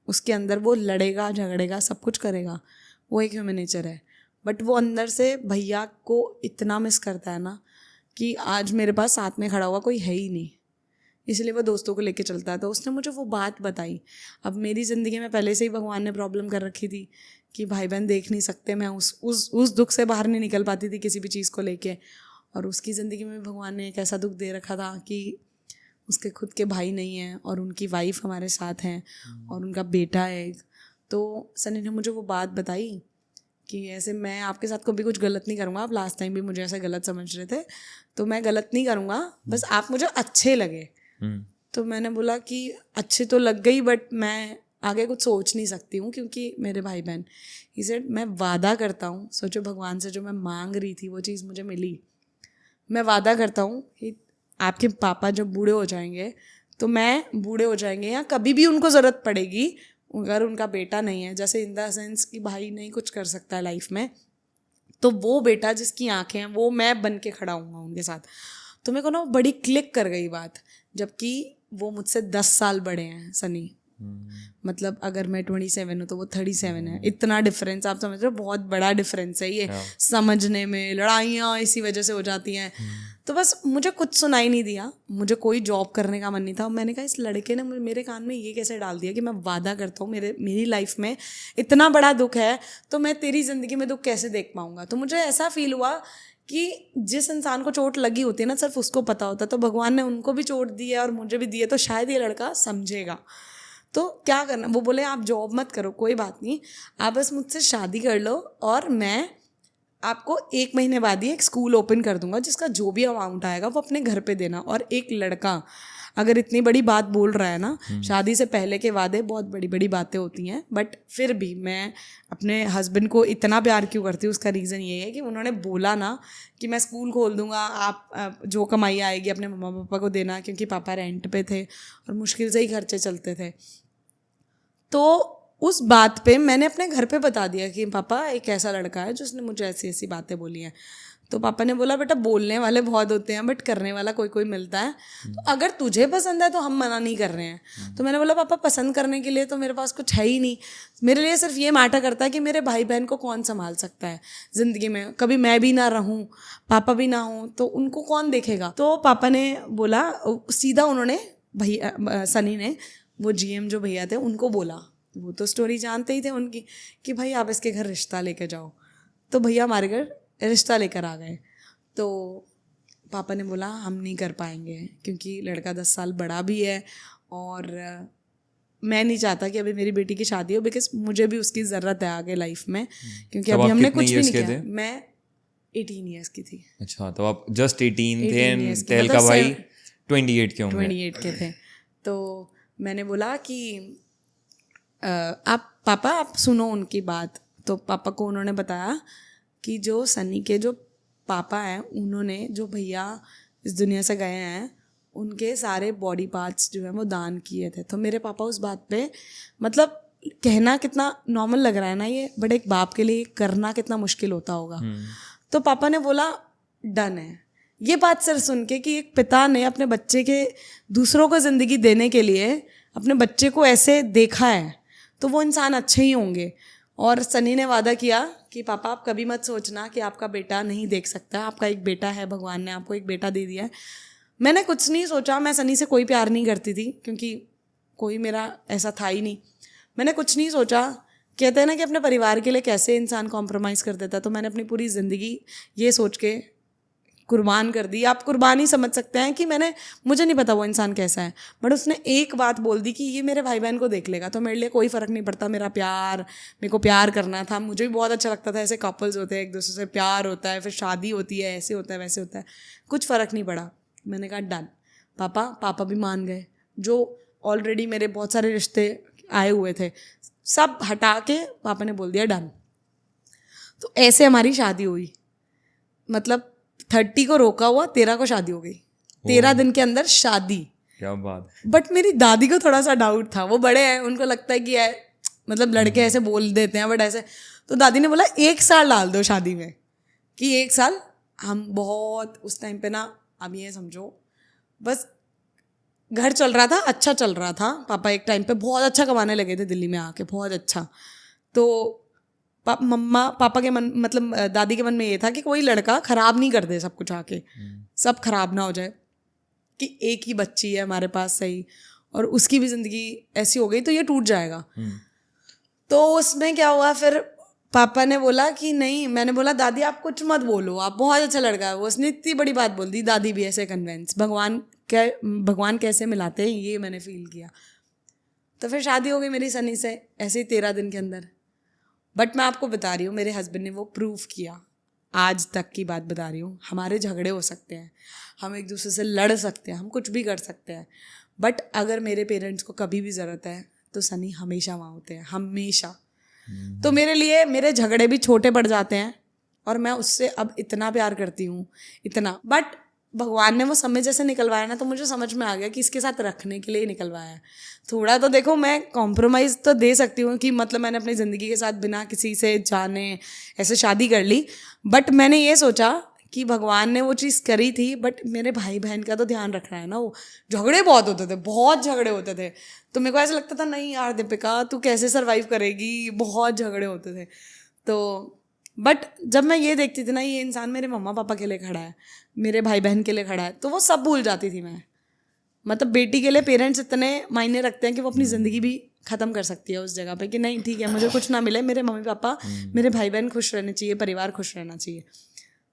उसके अंदर वो लड़ेगा, झगड़ेगा, सब कुछ करेगा, वो एक ह्यूमन नेचर है। बट वो अंदर से भैया को इतना मिस करता है ना कि आज मेरे पास साथ में खड़ा हुआ कोई है ही नहीं, इसलिए वो दोस्तों को लेके चलता है। तो उसने मुझे वो बात बताई। अब मेरी ज़िंदगी में पहले से ही भगवान ने प्रॉब्लम कर रखी थी कि भाई बहन देख नहीं सकते, मैं उस दुख से बाहर नहीं निकल पाती थी किसी भी चीज़ को लेके। और उसकी ज़िंदगी में भगवान ने एक ऐसा दुख दे रखा था कि उसके खुद के भाई नहीं हैं और उनकी वाइफ हमारे साथ हैं और उनका बेटा है एक। तो सनी ने मुझे वो बात बताई कि ऐसे मैं आपके साथ कभी कुछ गलत नहीं करूँगा, आप लास्ट टाइम भी मुझे ऐसा गलत समझ रहे थे, तो मैं गलत नहीं करूँगा, बस आप मुझे अच्छे लगे। तो मैंने बोला कि अच्छे तो लग गई, बट मैं आगे कुछ सोच नहीं सकती हूँ क्योंकि मेरे भाई बहन। ही सेड मैं वादा करता हूँ, सोचो भगवान से जो मैं मांग रही थी वो चीज़ मुझे मिली। मैं वादा करता हूँ कि आपके पापा जब बूढ़े हो जाएंगे तो मैं बूढ़े हो जाएंगे या कभी भी उनको ज़रूरत पड़ेगी, अगर उनका बेटा नहीं है, जैसे इन द सेंस कि भाई नहीं कुछ कर सकता है लाइफ में, तो वो बेटा जिसकी आंखें हैं वो मैं बन के खड़ा हूँगा उनके साथ। तो मेरे को ना बड़ी क्लिक कर गई बात, जबकि वो मुझसे 10 साल बड़े हैं सनी। मतलब अगर मैं 27 हूँ तो वो 37 है। इतना डिफरेंस आप समझ रहे हो, बहुत बड़ा डिफरेंस है ये। समझने में लड़ाइयाँ इसी वजह से हो जाती हैं। तो बस मुझे कुछ सुनाई नहीं दिया, मुझे कोई जॉब करने का मन नहीं था। मैंने कहा इस लड़के ने मेरे कान में ये कैसे डाल दिया कि मैं वादा करता हूँ मेरी लाइफ में इतना बड़ा दुख है तो मैं तेरी ज़िंदगी में दुख कैसे देख पाऊँगा। तो मुझे ऐसा फील हुआ कि जिस इंसान को चोट लगी होती है ना, सिर्फ उसको पता होता है। तो भगवान ने उनको भी चोट दी है और मुझे भी दी है, तो शायद ये लड़का समझेगा। तो क्या करना, वो बोले आप जॉब मत करो, कोई बात नहीं, आप बस मुझसे शादी कर लो और मैं आपको 1 महीने बाद ही एक स्कूल ओपन कर दूंगा, जिसका जो भी अमाउंट आएगा वो अपने घर पे देना। और एक लड़का अगर इतनी बड़ी बात बोल रहा है ना, शादी से पहले के वादे बहुत बड़ी बड़ी बातें होती हैं, बट फिर भी मैं अपने हस्बैंड को इतना प्यार क्यों करती हूँ, उसका रीज़न ये है कि उन्होंने बोला ना कि मैं स्कूल खोल दूंगा, आप जो कमाई आएगी अपने मम्मा पापा को देना, क्योंकि पापा रेंट पे थे और मुश्किल से ही खर्चे चलते थे। तो उस बात पे मैंने अपने घर पे बता दिया कि पापा एक ऐसा लड़का है जिसने मुझे ऐसी ऐसी बातें बोली हैं। तो पापा ने बोला बेटा बोलने वाले बहुत होते हैं बट करने वाला कोई कोई मिलता है, तो अगर तुझे पसंद है तो हम मना नहीं कर रहे हैं। तो मैंने बोला पापा पसंद करने के लिए तो मेरे पास कुछ है ही नहीं, मेरे लिए सिर्फ ये मैटर करता है कि मेरे भाई बहन को कौन संभाल सकता है ज़िंदगी में, कभी मैं भी ना रहूँ पापा भी ना हूँ तो उनको कौन देखेगा। तो पापा ने बोला सीधा, उन्होंने भैया सनी ने वो GM जो भैया थे उनको बोला, वो तो स्टोरी जानते ही थे उनकी, कि भाई आप इसके घर रिश्ता लेके जाओ। तो भैया हमारे घर रिश्ता लेकर आ गए। तो पापा ने बोला हम नहीं कर पाएंगे क्योंकि लड़का 10 साल बड़ा भी है और मैं नहीं चाहता कि अभी मेरी बेटी की शादी हो, बिकॉज मुझे भी उसकी ज़रूरत है आगे लाइफ में, क्योंकि अभी हमने कुछ भी नहीं किया। मैं 18 ईयर्स की थी। अच्छा, तो आप जस्ट 18 थे एंड तेल का भाई 28 के होंगे। 28 के थे। तो मैंने बोला कि आप पापा आप सुनो उनकी बात। तो पापा को उन्होंने बताया कि जो सनी के जो पापा हैं उन्होंने, जो भैया इस दुनिया से गए हैं, उनके सारे बॉडी पार्ट्स जो हैं वो दान किए थे। तो मेरे पापा उस बात पे, मतलब कहना कितना नॉर्मल लग रहा है ना ये, बट एक बाप के लिए करना कितना मुश्किल होता होगा। तो पापा ने बोला डन है। ये बात सर सुन के कि एक पिता ने अपने बच्चे के दूसरों को ज़िंदगी देने के लिए अपने बच्चे को ऐसे देखा है तो वो इंसान अच्छे ही होंगे। और सनी ने वादा किया कि पापा आप कभी मत सोचना कि आपका बेटा नहीं देख सकता, आपका एक बेटा है, भगवान ने आपको एक बेटा दे दिया है। मैंने कुछ नहीं सोचा, मैं सनी से कोई प्यार नहीं करती थी क्योंकि कोई मेरा ऐसा था ही नहीं। मैंने कुछ नहीं सोचा, कहते हैं ना कि अपने परिवार के लिए कैसे इंसान कॉम्प्रोमाइज़ कर देता है, तो मैंने अपनी पूरी ज़िंदगी ये सोच के कुर्बान कर दी। आप कुर्बानी समझ सकते हैं कि मुझे नहीं पता वो इंसान कैसा है, बट उसने एक बात बोल दी कि ये मेरे भाई बहन को देख लेगा, तो मेरे लिए कोई फ़र्क नहीं पड़ता। मेरे को प्यार करना था, मुझे भी बहुत अच्छा लगता था, ऐसे कपल्स होते हैं एक दूसरे से प्यार होता है, फिर शादी होती है, ऐसे होता है वैसे होता है, कुछ फ़र्क नहीं पड़ा। मैंने कहा डन। पापा भी मान गए। जो ऑलरेडी मेरे बहुत सारे रिश्ते आए हुए थे सब हटा के पापा ने बोल दिया डन। तो ऐसे हमारी शादी हुई। मतलब 30 को रोका हुआ, 13 को शादी हो गई। 13 दिन के अंदर शादी। क्या बात है। बट मेरी दादी को थोड़ा सा डाउट था, वो बड़े हैं, उनको लगता है कि मतलब लड़के ऐसे बोल देते हैं बट ऐसे। तो दादी ने बोला 1 साल डाल दो शादी में, कि 1 साल। हम बहुत उस टाइम पे ना, अब ये समझो बस घर चल रहा था, अच्छा चल रहा था। पापा एक टाइम पे बहुत अच्छा कमाने लगे थे दिल्ली में आके, बहुत अच्छा। तो पापा के मन, मतलब दादी के मन में ये था कि कोई लड़का खराब नहीं कर दे सब कुछ आके, सब खराब ना हो जाए, कि एक ही बच्ची है हमारे पास सही, और उसकी भी ज़िंदगी ऐसी हो गई तो ये टूट जाएगा। तो उसमें क्या हुआ, फिर पापा ने बोला कि नहीं। मैंने बोला दादी आप कुछ मत बोलो, आप बहुत अच्छा लड़का है। वो उसने इतनी बड़ी बात बोल दी, दादी भी ऐसे कन्वेंस। भगवान कैसे मिलाते हैं ये मैंने फील किया। तो फिर शादी हो गई मेरी सनी से ऐसे ही 13 दिन के अंदर। बट मैं आपको बता रही हूँ, मेरे हस्बैंड ने वो प्रूव किया। आज तक की बात बता रही हूँ, हमारे झगड़े हो सकते हैं, हम एक दूसरे से लड़ सकते हैं, हम कुछ भी कर सकते हैं, बट अगर मेरे पेरेंट्स को कभी भी ज़रूरत है तो सनी हमेशा वहाँ होते हैं, हमेशा। तो मेरे लिए मेरे झगड़े भी छोटे पड़ जाते हैं और मैं उससे अब इतना प्यार करती हूँ, इतना। बट भगवान ने वो समय जैसे निकलवाया ना, तो मुझे समझ में आ गया कि इसके साथ रखने के लिए निकलवाया है। थोड़ा तो देखो मैं कॉम्प्रोमाइज़ तो दे सकती हूँ कि मतलब मैंने अपनी ज़िंदगी के साथ बिना किसी से जाने ऐसे शादी कर ली, बट मैंने ये सोचा कि भगवान ने वो चीज़ करी थी, बट मेरे भाई बहन का तो ध्यान रखना है ना। वो झगड़े बहुत होते थे, बहुत झगड़े होते थे। तो मेरे को ऐसा लगता था नहीं यार दीपिका तू कैसे सर्वाइव करेगी, बहुत झगड़े होते थे। तो बट जब मैं ये देखती थी ना, ये इंसान मेरे मम्मा पापा के लिए खड़ा है, मेरे भाई बहन के लिए खड़ा है, तो वो सब भूल जाती थी मैं। मतलब बेटी के लिए पेरेंट्स इतने मायने रखते हैं कि वो अपनी ज़िंदगी भी ख़त्म कर सकती है उस जगह पे, कि नहीं ठीक है मुझे कुछ ना मिले, मेरे मम्मी पापा मेरे भाई बहन खुश रहने चाहिए, परिवार खुश रहना चाहिए।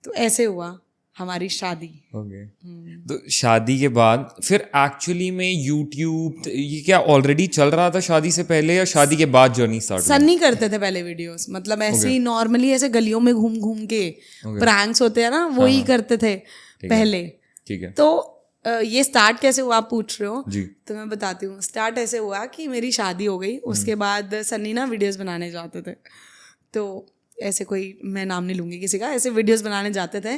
तो ऐसे हुआ हमारी शादी। ओके। तो शादी के बाद फिर एक्चुअली में यूट्यूब ये क्या ऑलरेडी चल रहा था शादी से पहले या शादी के बाद जर्नी स्टार्ट हुई? सन्नी करते थे पहले वीडियोस, मतलब ऐसे ही नॉर्मली ऐसे गलियों में घूम घूम के प्रैंक्स होते हैं ना, वो ही करते थे पहले। ठीक है। तो ये स्टार्ट कैसे हुआ आप पूछ रहे हो जी। तो मैं बताती हूँ। स्टार्ट ऐसे हुआ कि मेरी शादी हो गई, उसके बाद सन्नी ना वीडियोस बनाने जाते थे। तो ऐसे कोई, मैं नाम नहीं लूँगी किसी का, ऐसे वीडियोस बनाने जाते थे।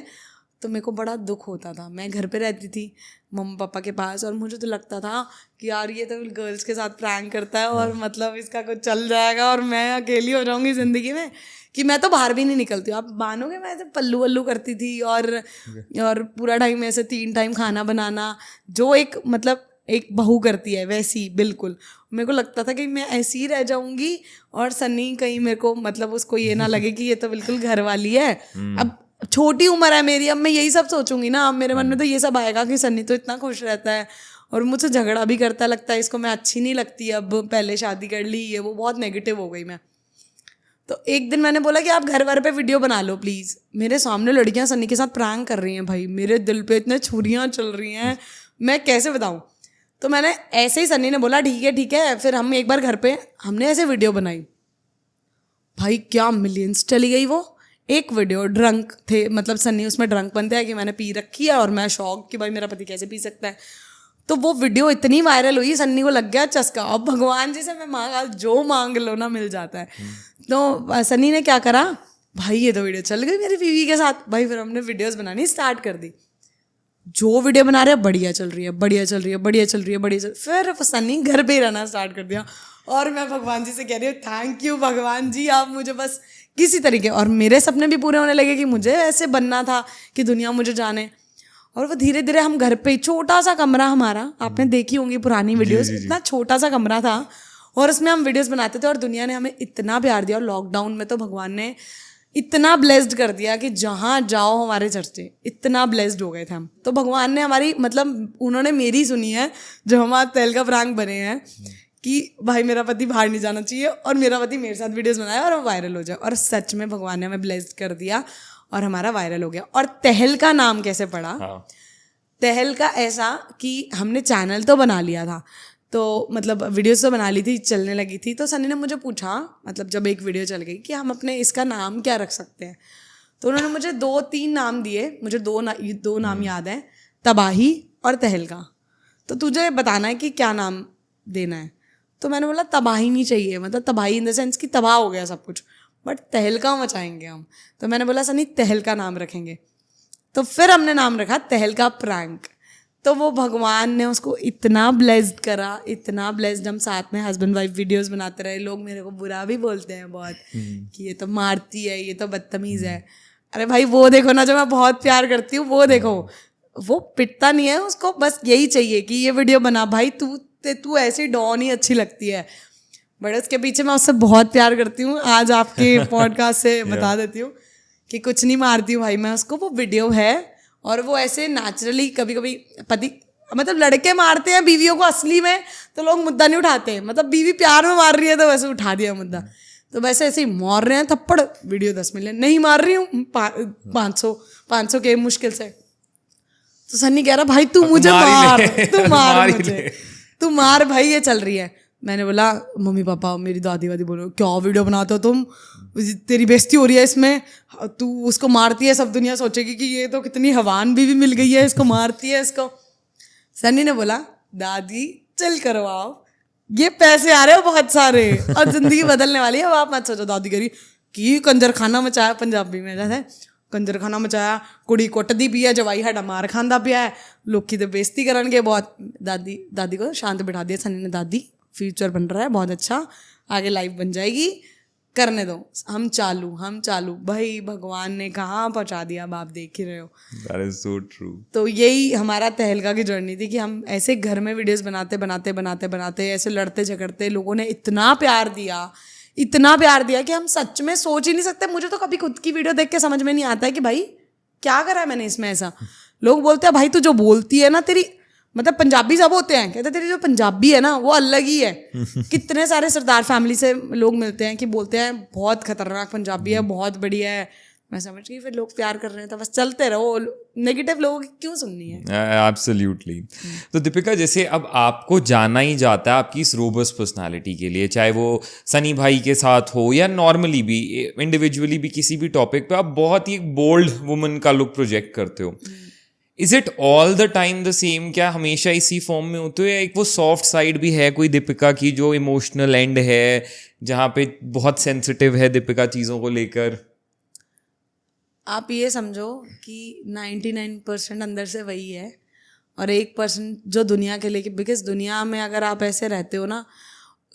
तो मेरे को बड़ा दुख होता था। मैं घर पे रहती थी मम्मा पापा के पास, और मुझे तो लगता था कि यार ये तो गर्ल्स के साथ प्रैंक करता है और मतलब इसका कुछ चल जाएगा और मैं अकेली हो जाऊंगी ज़िंदगी में, कि मैं तो बाहर भी नहीं निकलती हूँ। आप मानोगे मैं ऐसे पल्लू वल्लू करती थी और पूरा टाइम ऐसे 3 टाइम खाना बनाना, जो एक मतलब एक बहू करती है वैसी बिल्कुल। मेरे को लगता था कि मैं ऐसी ही रह जाऊंगी और सन्नी कहीं मेरे को मतलब उसको ये ना लगे कि ये तो बिल्कुल घर वाली है। अब छोटी उम्र है मेरी, अब मैं यही सब सोचूंगी ना, अब मेरे मन में तो ये सब आएगा कि सन्नी तो इतना खुश रहता है और मुझसे झगड़ा भी करता, लगता है इसको मैं अच्छी नहीं लगती, अब पहले शादी कर ली, ये वो बहुत नेगेटिव हो गई मैं। तो एक दिन मैंने बोला कि आप घर वर पे वीडियो बना लो प्लीज़। मेरे सामने लड़कियां सन्नी के साथ प्रैंक कर रही हैं, भाई मेरे दिल पे इतने छुरियां चल रही हैं, मैं कैसे बताऊं। तो मैंने ऐसे ही सन्नी ने बोला ठीक है। फिर हम एक बार घर पे हमने ऐसे वीडियो बनाई, भाई क्या मिलियंस चली गई वो एक वीडियो। ड्रंक थे, मतलब सन्नी उसमें ड्रंक बनते हैं कि मैंने पी रखी है और मैं शौक कि भाई मेरा पति कैसे पी सकता है। तो वो वीडियो इतनी वायरल हुई, सन्नी को लग गया चस्का। अब भगवान जी से मैं मांगा, जो मांग लो ना मिल जाता है। तो सन्नी ने क्या करा, भाई ये तो वीडियो चल गई मेरी बीवी के साथ। भाई फिर हमने वीडियोस बनानी स्टार्ट कर दी, जो वीडियो बना रहे हैं बढ़िया चल रही है। फिर सन्नी घर पे ही रहना स्टार्ट कर दिया और मैं भगवान जी से कह रही हूँ थैंक यू भगवान जी, आप मुझे बस किसी तरीके, और मेरे सपने भी पूरे होने लगे कि मुझे ऐसे बनना था कि दुनिया मुझे जाने। और वो धीरे धीरे हम घर पे, छोटा सा कमरा हमारा, आपने देखी होंगी पुरानी वीडियोस, इतना छोटा सा कमरा था और उसमें हम वीडियोस बनाते थे और दुनिया ने हमें इतना प्यार दिया। और लॉकडाउन में तो भगवान ने इतना ब्लेस्ड कर दिया कि जहाँ जाओ हमारे चर्चे, इतना ब्लेस्ड हो गए थे हम। तो भगवान ने हमारी, मतलब उन्होंने मेरी सुनी है, जो हमारे तेल का प्रैंक बने हैं कि भाई मेरा पति बाहर नहीं जाना चाहिए और मेरा पति मेरे साथ वीडियोस बनाए और वो वायरल हो जाए। और सच में भगवान ने हमें ब्लेस्ड कर दिया और हमारा वायरल हो गया। और तहल का नाम कैसे पड़ा? हाँ। तहल का ऐसा कि हमने चैनल तो बना लिया था, तो मतलब वीडियोस तो बना ली थी, चलने लगी थी। तो सनी ने मुझे पूछा, मतलब जब एक वीडियो चल गई, कि हम अपने इसका नाम क्या रख सकते हैं। तो उन्होंने मुझे 2-3 नाम दिए, मुझे दो नाम याद हैं, तबाही और तहलका। तो तुझे बताना है कि क्या नाम देना है। तो मैंने बोला तबाही नहीं चाहिए, मतलब तबाही इन द सेंस कि तबाह हो गया सब कुछ, बट तहलका मचाएंगे हम। तो मैंने बोला सनी तहलका नाम रखेंगे। तो फिर हमने नाम रखा तहलका प्रैंक। तो वो भगवान ने उसको इतना ब्लेस्ड करा, इतना ब्लेस्ड। हम साथ में हस्बैंड वाइफ वीडियोस बनाते रहे। लोग मेरे को बुरा भी बोलते हैं बहुत कि ये तो मारती है, ये तो बदतमीज है। अरे भाई वो देखो ना, जो मैं बहुत प्यार करती हूँ वो देखो, वो पिटता नहीं है, उसको बस यही चाहिए कि ये वीडियो बना भाई, तू ऐसी डॉन ही अच्छी लगती है। बट उसके पीछे मैं उससे बहुत प्यार करती हूँ। आज आपके पॉडकास्ट से बता देती हूँ कि कुछ नहीं मारती हूँ भाई मैं उसको। वो वीडियो है और वो ऐसे नेचुरली, कभी कभी पति, मतलब लड़के मारते हैं बीवियों को असली में तो लोग मुद्दा नहीं उठाते, मतलब बीवी प्यार में मार रही है तो वैसे उठा दिया मुद्दा। तो वैसे ऐसे ही मार रहे हैं थप्पड़, वीडियो 10 मिलियन, नहीं मार रही हूँ 500 के मुश्किल से। तो सन्नी कह रहा भाई तू मुझे मार, तू मार भाई, ये चल रही है। मैंने बोला मम्मी पापा, मेरी दादी वादी बोलो क्या वीडियो बनाते हो तुम, तेरी बेइज्जती हो रही है इसमें, तू उसको मारती है, सब दुनिया सोचेगी कि ये तो कितनी हवान बीवी मिल गई है, इसको मारती है इसको। सन्नी ने बोला दादी चल करो आओ, ये पैसे आ रहे हो बहुत सारे और जिंदगी बदलने वाली है, अब आप मत सोचो। दादी करी कि कंजर खाना मचाया, पंजाबी में जैसे कंजर खाना मचाया, कुड़ी कुटदी भी है, जवाई हटा मार खांदा पिया है, लोग की तो बेइज्जती करनगे बहुत। दादी को शांत बिठा दिया सन्नी ने, दादी फ्यूचर बन रहा है बहुत अच्छा, आगे लाइफ बन जाएगी, करने दो, हम चालू। भाई भगवान ने कहाँ पहुँचा दिया, अब आप देख ही रहे हो। That is so true. तो यही हमारा तहलका की जर्नी थी कि हम ऐसे घर में वीडियोस बनाते ऐसे लड़ते झगड़ते, लोगों ने इतना प्यार दिया कि हम सच में सोच ही नहीं सकते। मुझे तो कभी खुद की वीडियो देख के समझ में नहीं आता है कि भाई क्या करा है मैंने इसमें ऐसा। लोग बोलते हैं भाई तू जो बोलती है ना, तेरी मतलब पंजाबी सब होते हैं, कहते तेरी जो पंजाबी है ना वो अलग ही है। कितने सारे सरदार फैमिली से लोग मिलते हैं कि बोलते हैं बहुत खतरनाक पंजाबी है, बहुत बढ़िया है। मैं समझ गई फिर लोग प्यार कर रहे हैं तो बस चलते रहो, नेगेटिव लोगों की क्यों सुननी है। एब्सोल्युटली। तो दीपिका, जैसे अब आपको जाना ही जाता है आपकी इस रोबस्ट पर्सनालिटी के लिए, चाहे वो सनी भाई के साथ हो या नॉर्मली भी, इंडिविजुअली भी, किसी भी टॉपिक पे आप बहुत ही बोल्ड वुमन का लुक प्रोजेक्ट करते हो। Is it all the time the same? क्या हमेशा इसी फॉर्म में होते हो या एक वो सॉफ्ट साइड भी है कोई दीपिका की, जो इमोशनल एंड है, जहाँ पे बहुत सेंसिटिव है दीपिका चीज़ों को लेकर? आप ये समझो कि 99% अंदर से वही है और 1% जो दुनिया के लिए, बिकॉज दुनिया में अगर आप ऐसे रहते हो ना,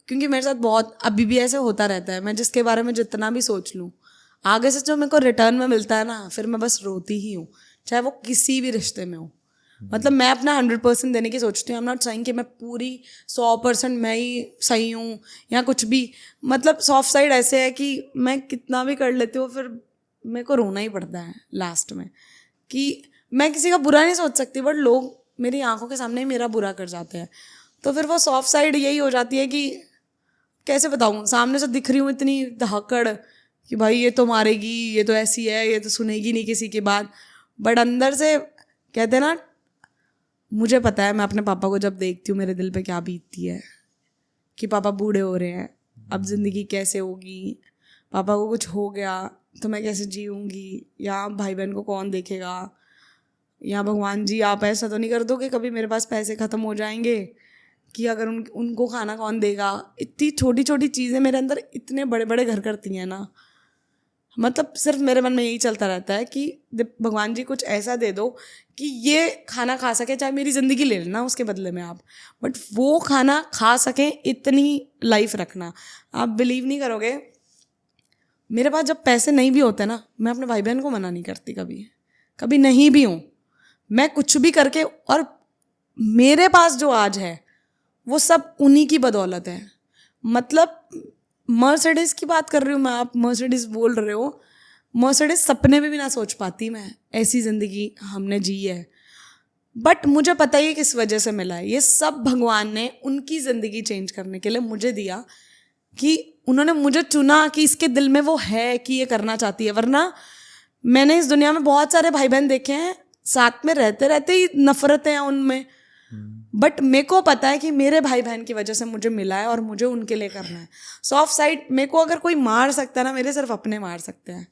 क्योंकि मेरे साथ बहुत अभी भी ऐसे होता रहता है, मैं जिसके बारे में जितना भी सोच लूँ, आगे से जो मेरे को रिटर्न में मिलता है ना, फिर मैं बस रोती ही हूँ, चाहे वो किसी भी रिश्ते में हो। मतलब मैं अपना 100% देने की सोचती हूँ। आई एम नॉट सेइंग कि मैं पूरी 100% मैं ही सही हूँ या कुछ भी। मतलब सॉफ्ट साइड ऐसे है कि मैं कितना भी कर लेती हूँ, फिर मेरे को रोना ही पड़ता है लास्ट में, कि मैं किसी का बुरा नहीं सोच सकती, बट लोग मेरी आंखों के सामने ही मेरा बुरा कर जाते हैं। तो फिर वो सॉफ्ट साइड यही हो जाती है कि कैसे बताऊँ, सामने से दिख रही हूँ इतनी धाकड़ कि भाई ये तो मारेगी, ये तो ऐसी है, ये तो सुनेगी नहीं किसी की बात, बट अंदर से कहते हैं ना, मुझे पता है मैं अपने पापा को जब देखती हूँ मेरे दिल पे क्या बीतती है कि पापा बूढ़े हो रहे हैं, अब ज़िंदगी कैसे होगी, पापा को कुछ हो गया तो मैं कैसे जीऊँगी, या भाई बहन को कौन देखेगा, या भगवान जी आप ऐसा तो नहीं कर दो कि कभी मेरे पास पैसे ख़त्म हो जाएंगे कि अगर उनको खाना कौन देगा। इतनी छोटी छोटी चीज़ें मेरे अंदर इतने बड़े बड़े घर करती हैं ना, मतलब सिर्फ मेरे मन में यही चलता रहता है कि भगवान जी कुछ ऐसा दे दो कि ये खाना खा सके, चाहे मेरी ज़िंदगी ले लेना उसके बदले में आप, बट वो खाना खा सकें इतनी लाइफ रखना। आप बिलीव नहीं करोगे, मेरे पास जब पैसे नहीं भी होते ना, मैं अपने भाई बहन को मना नहीं करती कभी, कभी नहीं भी हूँ, मैं कुछ भी करके, और मेरे पास जो आज है वो सब उन्हीं की बदौलत है। मतलब मर्सिडीज़ की बात कर रही हूँ मैं, आप मर्सिडीज़ बोल रहे हो, मर्सिडीज़ सपने में भी ना सोच पाती मैं, ऐसी ज़िंदगी हमने जी है। बट मुझे पता ही किस वजह से मिला है, ये सब भगवान ने उनकी ज़िंदगी चेंज करने के लिए मुझे दिया, कि उन्होंने मुझे चुना कि इसके दिल में वो है कि ये करना चाहती है। वरना मैंने इस दुनिया में बहुत सारे भाई बहन देखे हैं, साथ में रहते रहते ही नफरतें हैं उनमें, बट मेरे को पता है कि मेरे भाई बहन की वजह से मुझे मिला है और मुझे उनके लिए करना है। सॉफ्ट साइड मेरे को अगर कोई मार सकता है ना, मेरे सिर्फ अपने मार सकते हैं,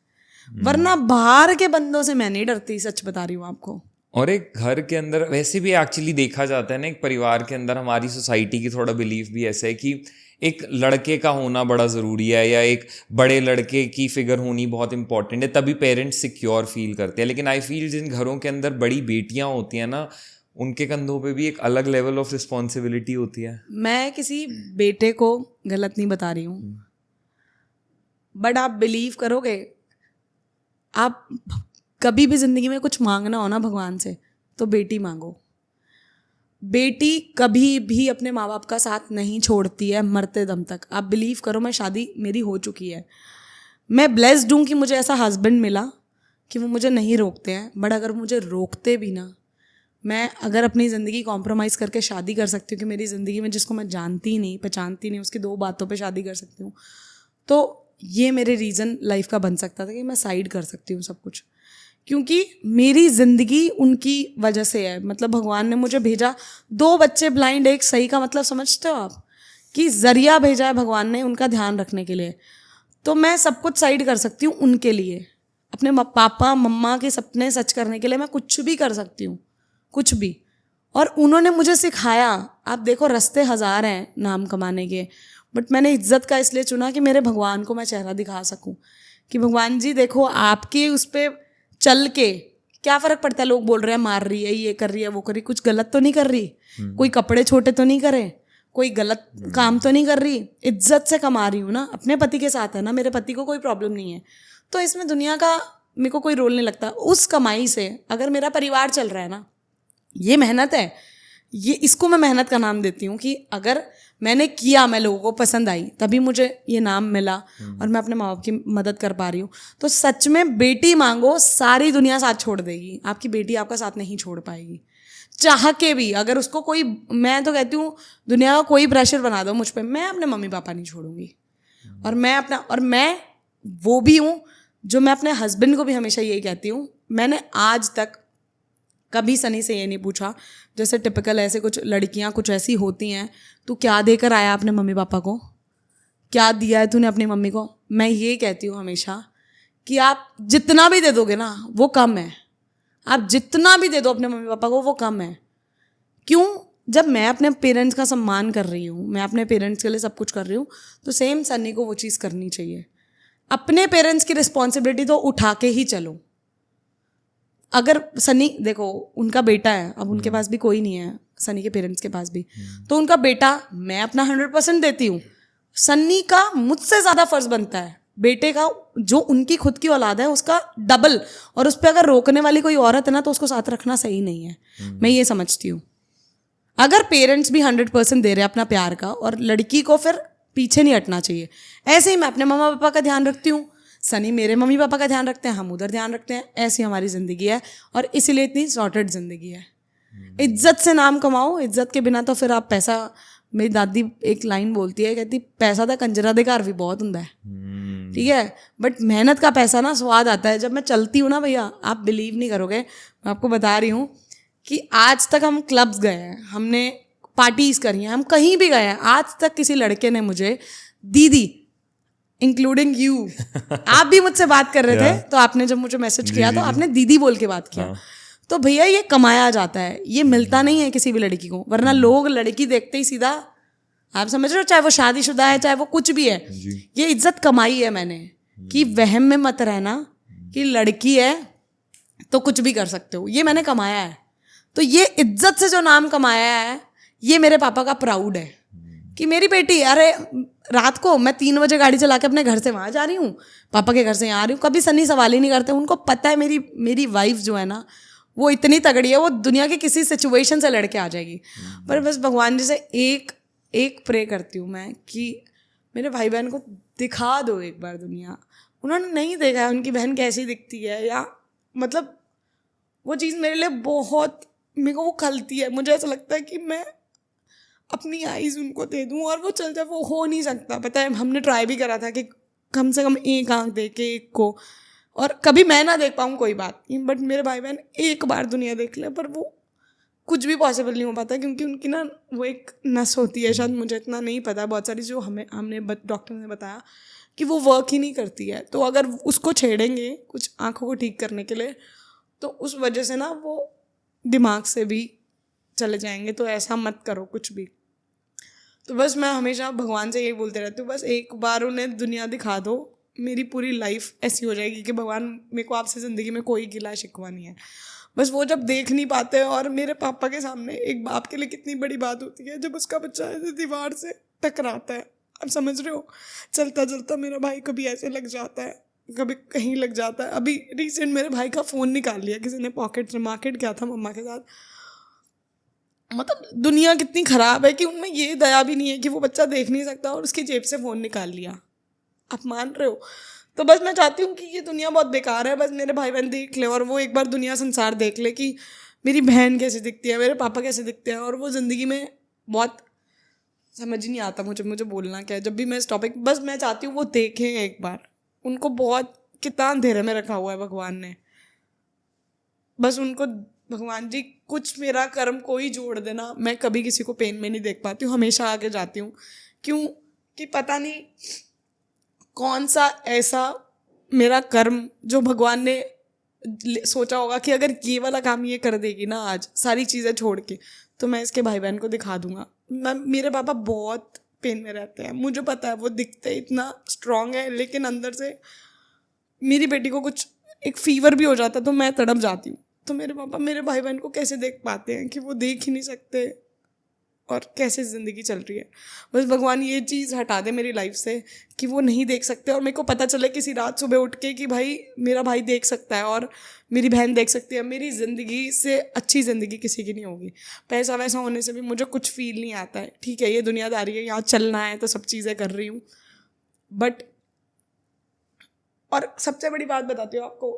वरना बाहर के बंदों से मैं नहीं डरती, सच बता रही हूँ आपको। और एक घर के अंदर वैसे भी एक्चुअली देखा जाता है ना, एक परिवार के अंदर हमारी सोसाइटी की थोड़ा बिलीफ भी ऐसा है कि एक लड़के का होना बड़ा ज़रूरी है, या एक बड़े लड़के की फिगर होनी बहुत इंपॉर्टेंट है, तभी पेरेंट्स सिक्योर फील करते हैं। लेकिन आई फील जिन घरों के अंदर बड़ी बेटियां होती हैं ना, उनके कंधों पे भी एक अलग लेवल ऑफ रिस्पॉन्सिबिलिटी होती है। मैं किसी बेटे को गलत नहीं बता रही हूँ, बट आप बिलीव करोगे, आप कभी भी ज़िंदगी में कुछ मांगना हो ना भगवान से, तो बेटी मांगो। बेटी कभी भी अपने माँ बाप का साथ नहीं छोड़ती है मरते दम तक। आप बिलीव करो, मैं शादी मेरी हो चुकी है, मैं ब्लेस्ड हूँ कि मुझे ऐसा हस्बैंड मिला कि वो मुझे नहीं रोकते हैं, बट अगर मुझे रोकते भी ना, मैं अगर अपनी ज़िंदगी कॉम्प्रोमाइज़ करके शादी कर सकती हूँ कि मेरी ज़िंदगी में जिसको मैं जानती ही नहीं पहचानती नहीं, उसकी 2 बातों पे शादी कर सकती हूँ, तो ये मेरे रीज़न लाइफ का बन सकता था कि मैं साइड कर सकती हूँ सब कुछ, क्योंकि मेरी ज़िंदगी उनकी वजह से है। मतलब भगवान ने मुझे भेजा, 2 बच्चे ब्लाइंड, एक सही का मतलब समझते हो आप, कि ज़रिया भेजा है भगवान ने उनका ध्यान रखने के लिए। तो मैं सब कुछ साइड कर सकती हूँ उनके लिए, अपने पापा मम्मा के सपने सच करने के लिए मैं कुछ भी कर सकती हूँ, कुछ भी। और उन्होंने मुझे सिखाया, आप देखो रास्ते 1000 हैं नाम कमाने के, बट मैंने इज्जत का इसलिए चुना कि मेरे भगवान को मैं चेहरा दिखा सकूं, कि भगवान जी देखो, आपके उस पर चल के क्या फ़र्क पड़ता है, लोग बोल रहे हैं मार रही है, ये कर रही है, वो कर रही, कुछ गलत तो नहीं कर रही, कोई कपड़े छोटे तो नहीं करे, कोई गलत काम तो नहीं कर रही, इज्जत से कमा रही हूँ ना, अपने पति के साथ है ना, मेरे पति को कोई प्रॉब्लम नहीं है, तो इसमें दुनिया का मेरे को कोई रोल नहीं लगता। उस कमाई से अगर मेरा परिवार चल रहा है ना, ये मेहनत है, ये इसको मैं मेहनत का नाम देती हूँ, कि अगर मैंने किया, मैं लोगों को पसंद आई, तभी मुझे ये नाम मिला और मैं अपने माँ बाप की मदद कर पा रही हूँ। तो सच में बेटी मांगो, सारी दुनिया साथ छोड़ देगी, आपकी बेटी आपका साथ नहीं छोड़ पाएगी, चाह के भी। अगर उसको कोई, मैं तो कहती हूँ दुनिया का कोई प्रेशर बना दो मुझ पर, मैं अपने मम्मी पापा नहीं छोड़ूंगी। और मैं वो भी हूँ जो मैं अपने हस्बैंड को भी हमेशा यही कहती हूँ, मैंने आज तक कभी सनी से ये नहीं पूछा, जैसे टिपिकल ऐसे कुछ लड़कियां कुछ ऐसी होती हैं, तू क्या देकर आया अपने मम्मी पापा को, क्या दिया है तूने अपनी मम्मी को। मैं ये कहती हूँ हमेशा कि आप जितना भी दे दोगे ना वो कम है, आप जितना भी दे दो अपने मम्मी पापा को वो कम है। क्यों? जब मैं अपने पेरेंट्स का सम्मान कर रही हूँ, मैं अपने पेरेंट्स के लिए सब कुछ कर रही हूँ, तो सेम सन्नी को वो चीज़ करनी चाहिए। अपने पेरेंट्स की रिस्पॉन्सिबिलिटी तो उठा के ही चलो, अगर सनी देखो उनका बेटा है, अब उनके पास भी कोई नहीं है, सनी के पेरेंट्स के पास भी, तो उनका बेटा, मैं अपना 100% देती हूँ, सन्नी का मुझसे ज़्यादा फर्ज बनता है बेटे का, जो उनकी खुद की औलाद है उसका डबल, और उस पर अगर रोकने वाली कोई औरत है ना तो उसको साथ रखना सही नहीं है। मैं ये समझती हूँ अगर पेरेंट्स भी 100% दे रहे हैं अपना प्यार का, और लड़की को फिर पीछे नहीं हटना चाहिए। ऐसे ही मैं अपने मम्मा पापा का ध्यान रखती हूँ, सनी मेरे मम्मी पापा का ध्यान रखते हैं, हम उधर ध्यान रखते हैं, ऐसी हमारी ज़िंदगी है और इसीलिए इतनी सॉर्टेड ज़िंदगी है। इज्जत से नाम कमाओ, इज्जत के बिना तो फिर आप पैसा, मेरी दादी एक लाइन बोलती है, कहती पैसा तो कंजरा दे घर भी बहुत ਹੁੰਦਾ है, ठीक है, बट मेहनत का पैसा ना स्वाद आता है। जब मैं चलती हूँ ना भैया, आप बिलीव नहीं करोगे, मैं आपको बता रही हूँ कि आज तक हम क्लब्स गए हैं, हमने पार्टीज करी हैं, हम कहीं भी गए हैं, आज तक किसी लड़के ने मुझे दीदी, इंक्लूडिंग यू, आप भी मुझसे बात कर रहे थे तो आपने जब मुझे मैसेज किया तो आपने दीदी बोल के बात किया। तो भैया ये कमाया जाता है, ये मिलता नहीं है किसी भी लड़की को, वरना लोग लड़की देखते ही सीधा, आप समझ रहे हो, चाहे वो शादीशुदा है चाहे वो कुछ भी है, ये इज्जत कमाई है मैंने, कि वहम में मत रहना कि लड़की है तो कुछ भी कर सकते हो, ये मैंने कमाया है। तो ये इज्जत से जो नाम कमाया है, ये मेरे पापा का प्राउड है कि मेरी बेटी, अरे रात को मैं 3 बजे गाड़ी चला के अपने घर से वहाँ जा रही हूँ, पापा के घर से यहाँ आ रही हूँ, कभी सन्नी सवाल ही नहीं करते, उनको पता है मेरी वाइफ जो है ना वो इतनी तगड़ी है, वो दुनिया के किसी सिचुएशन से लड़के आ जाएगी। पर बस भगवान जी से एक प्रे करती हूँ मैं कि मेरे भाई बहन को दिखा दो एक बार दुनिया, उन्होंने नहीं देखा है उनकी बहन कैसी दिखती है, या मतलब वो चीज़ मेरे लिए बहुत, मेरे को वो खलती है, मुझे ऐसा लगता है कि मैं अपनी आईज उनको दे दूँ और वो चल जाए, वो हो नहीं सकता। पता है हमने ट्राई भी करा था कि कम से कम एक आंख दे के एक को, और कभी मैं ना देख पाऊँ कोई बात नहीं, बट मेरे भाई बहन एक बार दुनिया देख ले, पर वो कुछ भी पॉसिबल नहीं हो पाता क्योंकि उनकी ना वो एक नस होती है, शायद मुझे इतना नहीं पता, बहुत सारी जो हमने डॉक्टर ने बताया कि वो वर्क ही नहीं करती है। तो अगर उसको छेड़ेंगे कुछ आँखों को ठीक करने के लिए तो उस वजह से ना वो दिमाग से भी चले जाएंगे, तो ऐसा मत करो कुछ भी। तो बस मैं हमेशा भगवान से यही बोलते रहती हूँ, बस एक बार उन्हें दुनिया दिखा दो, मेरी पूरी लाइफ ऐसी हो जाएगी कि भगवान मेरे को आपसे ज़िंदगी में कोई गिला शिकवा नहीं है। बस वो जब देख नहीं पाते, और मेरे पापा के सामने एक बाप के लिए कितनी बड़ी बात होती है जब उसका बच्चा ऐसे दीवार से टकराता है, आप समझ रहे हो, चलता चलता मेरा भाई कभी ऐसे लग जाता है, कभी कहीं लग जाता है। अभी रिसेंट मेरे भाई का फ़ोन निकाल लिया किसी ने, पॉकेट से मार्केट गया था मम्मा के साथ। मतलब दुनिया कितनी ख़राब है कि उनमें ये दया भी नहीं है कि वो बच्चा देख नहीं सकता और उसकी जेब से फ़ोन निकाल लिया, आप मान रहे हो। तो बस मैं चाहती हूँ कि ये दुनिया बहुत बेकार है, बस मेरे भाई बहन देख ले और वो एक बार दुनिया संसार देख ले कि मेरी बहन कैसे दिखती है, मेरे पापा कैसे दिखते हैं, और वो ज़िंदगी में बहुत समझ ही नहीं आता मुझे बोलना क्या है जब भी मैं इस टॉपिक, बस मैं चाहती हूँ वो देखें एक बार, उनको बहुत कितना अंधेरे में रखा हुआ है भगवान ने, बस उनको भगवान जी कुछ मेरा कर्म कोई जोड़ देना, मैं कभी किसी को पेन में नहीं देख पाती हूँ, हमेशा आगे जाती हूँ, क्यों कि पता नहीं कौन सा ऐसा मेरा कर्म जो भगवान ने सोचा होगा कि अगर ये वाला काम ये कर देगी ना आज सारी चीज़ें छोड़ के, तो मैं इसके भाई बहन को दिखा दूंगा। मेरे पापा बहुत पेन में रहते हैं, मुझे पता है, वो दिखते इतना स्ट्रांग है लेकिन अंदर से मेरी बेटी को कुछ एक फीवर भी हो जाता है तो मैं तड़प जाती हूँ। तो मेरे पापा मेरे भाई बहन को कैसे देख पाते हैं कि वो देख ही नहीं सकते और कैसे ज़िंदगी चल रही है। बस भगवान ये चीज़ हटा दे मेरी लाइफ से कि वो नहीं देख सकते, और मेरे को पता चले किसी रात सुबह उठ के कि भाई मेरा भाई देख सकता है और मेरी बहन देख सकती है। मेरी ज़िंदगी से अच्छी ज़िंदगी किसी की नहीं होगी। पैसा वैसा होने से भी मुझे कुछ फील नहीं आता है, ठीक है ये दुनियादारी है, यहाँ चलना है तो सब चीज़ें कर रही हूँ, बट और सबसे बड़ी बात बताती हूँ आपको,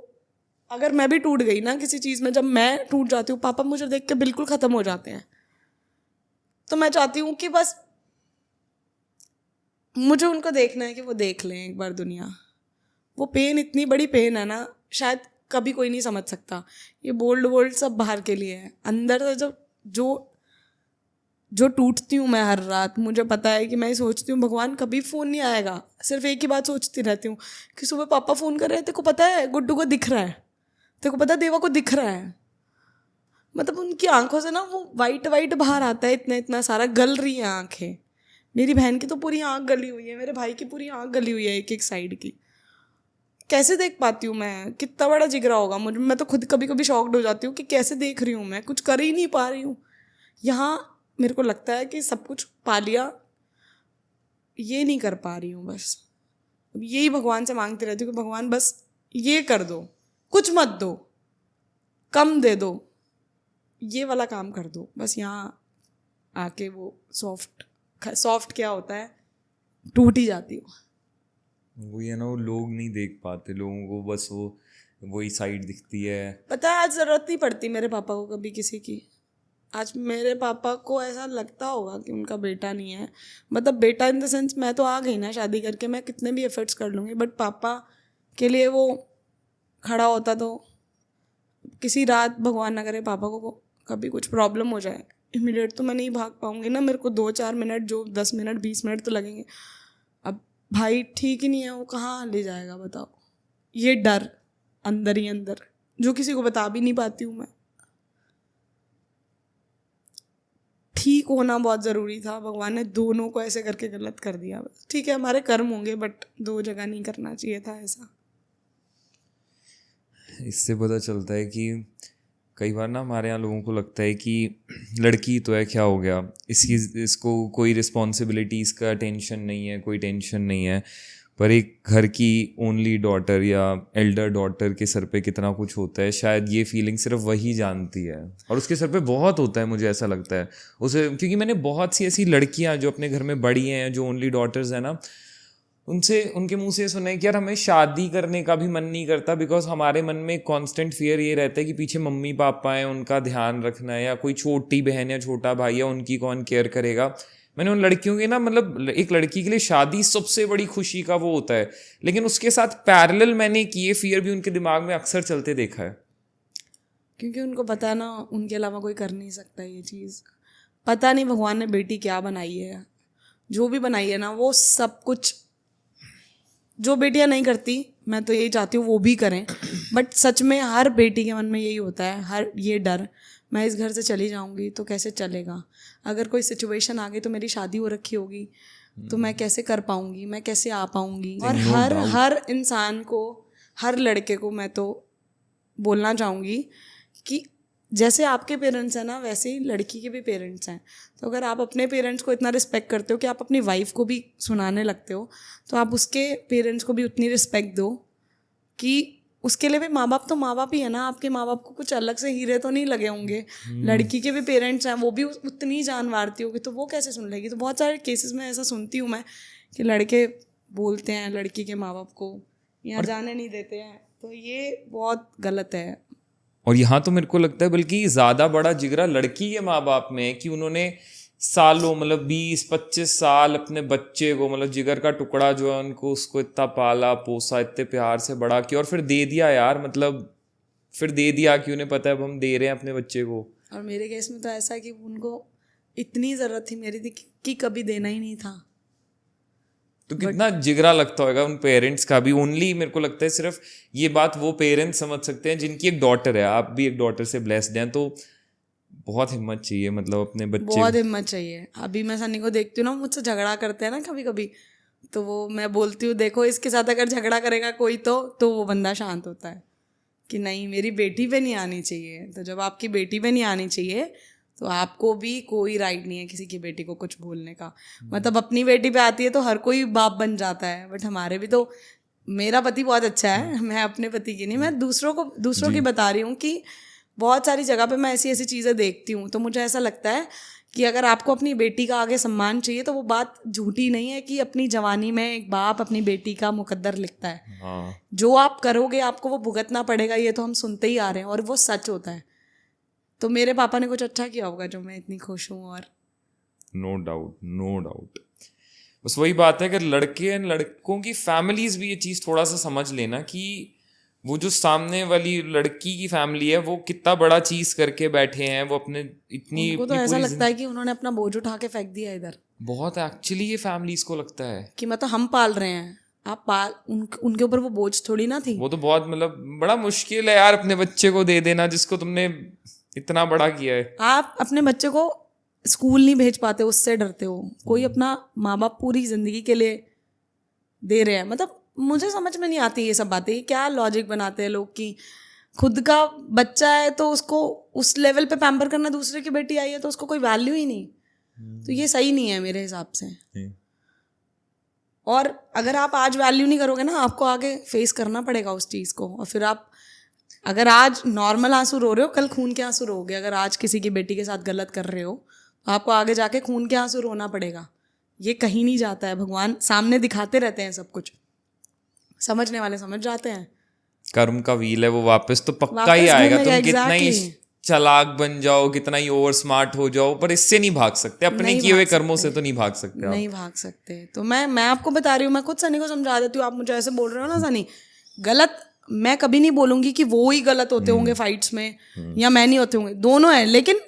अगर मैं भी टूट गई ना किसी चीज़ में, जब मैं टूट जाती हूँ पापा मुझे देख के बिल्कुल ख़त्म हो जाते हैं। तो मैं चाहती हूँ कि बस मुझे उनको देखना है कि वो देख लें एक बार दुनिया। वो पेन इतनी बड़ी पेन है ना, शायद कभी कोई नहीं समझ सकता। ये बोल्ड सब बाहर के लिए है, अंदर से जो टूटती हूँ मैं हर रात, मुझे पता है कि मैं सोचती हूँ भगवान कभी फ़ोन नहीं आएगा। सिर्फ एक ही बात सोचती रहती हूँ कि सुबह पापा फ़ोन कर रहे हैं, तेरे को पता है गुड्डू को दिख रहा है, तेरे को पता है देवा को दिख रहा है। मतलब उनकी आंखों से ना वो वाइट वाइट बाहर आता है, इतना सारा गल रही है आंखें। मेरी बहन की तो पूरी आंख गली हुई है, मेरे भाई की पूरी आंख गली हुई है एक एक साइड की। कैसे देख पाती हूँ मैं, कितना बड़ा जिगरा होगा मुझे। मैं तो खुद कभी कभी शॉक्ड हो जाती हूँ कि कैसे देख रही हूँ, मैं कुछ कर ही नहीं पा रही हूँ। यहाँ मेरे को लगता है कि सब कुछ पा लिया, ये नहीं कर पा रही हूँ। बस अब यही भगवान से मांगती रहती हूँ कि भगवान बस ये कर दो, कुछ मत दो, कम दे दो, ये वाला काम कर दो। बस यहाँ आके वो सॉफ्ट क्या होता है, टूट ही जाती हूँ। वो ये ना, वो लोग नहीं देख पाते, लोगों को बस वही साइड दिखती है। पता है, आज ज़रूरत नहीं पड़ती मेरे पापा को कभी किसी की। आज मेरे पापा को ऐसा लगता होगा कि उनका बेटा नहीं है, मतलब बेटा इन द सेंस, मैं तो आ गई ना शादी करके, मैं कितने भी एफर्ट्स कर लूँगी, बट पापा के लिए वो खड़ा होता तो किसी रात भगवान ना करे पापा को कभी कुछ प्रॉब्लम हो जाए, इमीडिएट तो मैं नहीं भाग पाऊँगी ना, मेरे को 2-4 मिनट, जो 10 मिनट 20 मिनट तो लगेंगे। अब भाई ठीक ही नहीं है, वो कहाँ ले जाएगा बताओ। ये डर अंदर ही अंदर, जो किसी को बता भी नहीं पाती हूँ मैं। ठीक होना बहुत ज़रूरी था, भगवान ने दोनों को ऐसे करके गलत कर दिया। बस ठीक है, हमारे कर्म होंगे, बट 2 जगह नहीं करना चाहिए था ऐसा। इससे पता चलता है कि कई बार ना हमारे यहाँ लोगों को लगता है कि लड़की तो है, क्या हो गया, इसको कोई रिस्पॉन्सिबिलिटीज़ का टेंशन नहीं है, कोई टेंशन नहीं है। पर एक घर की ओनली डॉटर या एल्डर डॉटर के सर पे कितना कुछ होता है, शायद ये फीलिंग सिर्फ वही जानती है। और उसके सर पे बहुत होता है, मुझे ऐसा लगता है उसे, क्योंकि मैंने बहुत सी ऐसी लड़कियां जो अपने घर में बड़ी हैं, जो ओनली डॉटर्स हैं ना, उनके मुंह से सुना है कि यार हमें शादी करने का भी मन नहीं करता, बिकॉज हमारे मन में कांस्टेंट फियर ये रहता है कि पीछे मम्मी पापा हैं, उनका ध्यान रखना है, या कोई छोटी बहन या छोटा भाई है, उनकी कौन केयर करेगा। मैंने उन लड़कियों की ना, मतलब एक लड़की के लिए शादी सबसे बड़ी खुशी का वो होता है, लेकिन उसके साथ पैरेलल मैंने ये फियर भी उनके दिमाग में अक्सर चलते देखा है। क्योंकि उनको पता है ना, उनके अलावा कोई कर नहीं सकता ये चीज़। पता नहीं भगवान ने बेटी क्या बनाई है, जो भी बनाई है ना, वो सब कुछ जो बेटियां नहीं करती, मैं तो यही चाहती हूँ वो भी करें। बट सच में हर बेटी के मन में यही होता है, हर ये डर, मैं इस घर से चली जाऊंगी तो कैसे चलेगा, अगर कोई सिचुएशन आ गई तो मेरी शादी हो रखी होगी तो मैं कैसे कर पाऊंगी, मैं कैसे आ पाऊंगी। और हर इंसान को, हर लड़के को मैं तो बोलना चाहूँगी कि जैसे आपके पेरेंट्स हैं ना, वैसे ही लड़की के भी पेरेंट्स हैं। तो अगर आप अपने पेरेंट्स को इतना रिस्पेक्ट करते हो कि आप अपनी वाइफ को भी सुनाने लगते हो, तो आप उसके पेरेंट्स को भी उतनी रिस्पेक्ट दो कि उसके लिए भी माँ बाप तो माँ बाप ही है ना। आपके माँ बाप को कुछ अलग से हीरे तो नहीं लगे होंगे। लड़की के भी पेरेंट्स हैं, वो भी उतनी जान मारती होगी, तो वो कैसे सुन लेगी। तो बहुत सारे केसेस में ऐसा सुनती हूँ मैं कि लड़के बोलते हैं लड़की के माँ बाप को यहाँ जाने नहीं देते हैं, तो ये बहुत गलत है। और यहाँ तो मेरे को लगता है बल्कि ज़्यादा बड़ा जिगरा लड़की के माँ बाप में है कि उन्होंने सालों, मतलब 20-25 साल अपने बच्चे को, मतलब जिगर का टुकड़ा जो है उनको, उसको इतना पाला पोसा, इतने प्यार से बड़ा किया, और फिर दे दिया यार, मतलब फिर दे दिया कि उन्हें पता है अब हम दे रहे हैं अपने बच्चे को। और मेरे केस में तो ऐसा है कि उनको इतनी ज़रूरत थी मेरी थी कि कभी देना ही नहीं था। तो कितना जिगरा लगता होगा उन पेरेंट्स का भी। ओनली मेरे को लगता है सिर्फ ये बात वो पेरेंट्स समझ सकते हैं जिनकी एक डॉटर है। आप भी एक डॉटर से ब्लेस्ड हैं, तो बहुत हिम्मत चाहिए, मतलब अपने बच्चे, बहुत हिम्मत चाहिए। अभी मैं सनी को देखती हूँ ना, मुझसे झगड़ा करते हैं ना कभी कभी, तो वो मैं बोलती हूँ देखो इसके साथ अगर झगड़ा करेगा कोई तो वो बंदा शांत होता है कि नहीं मेरी बेटी पे नहीं आनी चाहिए। तो जब आपकी बेटी पे नहीं आनी चाहिए तो आपको भी कोई राइट नहीं है किसी की बेटी को कुछ बोलने का। मतलब अपनी बेटी पे आती है तो हर कोई बाप बन जाता है, बट हमारे भी तो, मेरा पति बहुत अच्छा है, मैं अपने पति की नहीं, मैं दूसरों की बता रही हूँ कि बहुत सारी जगह पे मैं ऐसी ऐसी चीज़ें देखती हूँ। तो मुझे ऐसा लगता है कि अगर आपको अपनी बेटी का आगे सम्मान चाहिए तो वो बात झूठी नहीं है कि अपनी जवानी में एक बाप अपनी बेटी का मुकद्दर लिखता है। हाँ, जो आप करोगे आपको वो भुगतना पड़ेगा, ये तो हम सुनते ही आ रहे हैं और वो सच होता है। तो मेरे पापा ने कुछ अच्छा किया होगा जो मैं इतनी खुश हूँ। और नो डाउट, नो डाउट। बस वही बात है कि लड़के एंड लड़कों की फैमिलीज भी ये चीज़ थोड़ा सा समझ लेना कि वो जो सामने वाली लड़की की फैमिली है वो कितना बड़ा चीज करके बैठे हैं, वो अपने इतनी, उनको तो ऐसा लगता है कि उन्होंने अपना बोझ उठा के फेंक दिया इधर। बहुत एक्चुअली ये फैमिलीज को लगता है कि मतलब हम पाल रहे हैं, आप पाल उनके ऊपर वो बोझ थोड़ी ना थी। वो तो बहुत, मतलब बड़ा मुश्किल है यार अपने बच्चे को दे देना जिसको तुमने इतना बड़ा किया है। आप अपने बच्चे को स्कूल नहीं भेज पाते, उससे डरते हो। कोई अपना माँ बाप पूरी जिंदगी के लिए दे रहे हैं, मतलब मुझे समझ में नहीं आती ये सब बातें, क्या लॉजिक बनाते हैं लोग कि खुद का बच्चा है तो उसको उस लेवल पे पैम्पर करना, दूसरे की बेटी आई है तो उसको कोई वैल्यू ही नहीं। तो ये सही नहीं है मेरे हिसाब से। और अगर आप आज वैल्यू नहीं करोगे ना, आपको आगे फेस करना पड़ेगा उस चीज़ को। और फिर आप अगर आज नॉर्मल आंसू रो रहे हो, कल खून के आंसू रोगे। अगर आज किसी की बेटी के साथ गलत कर रहे हो तो आपको आगे जाके खून के आंसू रोना पड़ेगा। ये कहीं नहीं जाता है, भगवान सामने दिखाते रहते हैं सब कुछ, समझने वाले समझ जाते हैं। कर्म का व्हील है, वो वापस तो पक्का ही आएगा। तुम कितना ही चालाक बन जाओ, कितना ही ओवर स्मार्ट हो जाओ, पर इससे नहीं भाग सकते। अपने किए हुए कर्मों से तो नहीं भाग सकते। नहीं भाग सकते। तो मैं आपको बता रही हूँ, मैं खुद सनी को समझा देती हूँ। आप मुझे ऐसे बोल रहे हो ना सनी, गलत मैं कभी नहीं बोलूंगी कि वो ही गलत होते होंगे फाइट्स में या मैं नहीं होते होंगे, दोनों है। लेकिन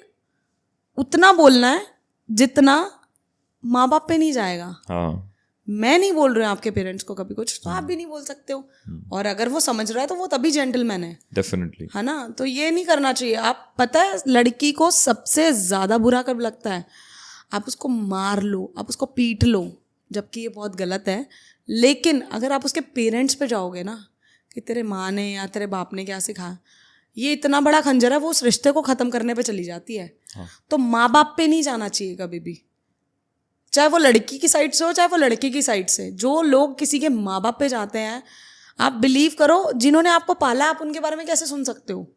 उतना बोलना है जितना माँ बाप पे नहीं जाएगा। हाँ। मैं नहीं बोल रही हूँ आपके पेरेंट्स को कभी कुछ, तो आप भी नहीं बोल सकते हो। और अगर वो समझ रहा है तो वो तभी जेंटलमैन है, डेफिनेटली, है ना। तो ये नहीं करना चाहिए। आप पता है लड़की को सबसे ज्यादा बुरा कब लगता है? आप उसको मार लो, आप उसको पीट लो, जबकि ये बहुत गलत है। लेकिन अगर आप उसके पेरेंट्स पे जाओगे ना कि तेरे माँ ने या तेरे बाप ने क्या सिखाया, ये इतना बड़ा खंजर है, वो उस रिश्ते को ख़त्म करने पे चली जाती है। तो माँ बाप पे नहीं जाना चाहिए कभी भी, चाहे वो लड़की की साइड से हो चाहे वो लड़के की साइड से। जो लोग किसी के माँ बाप पे जाते हैं, आप बिलीव करो, जिन्होंने आपको पाला आप उनके बारे में कैसे सुन सकते हो?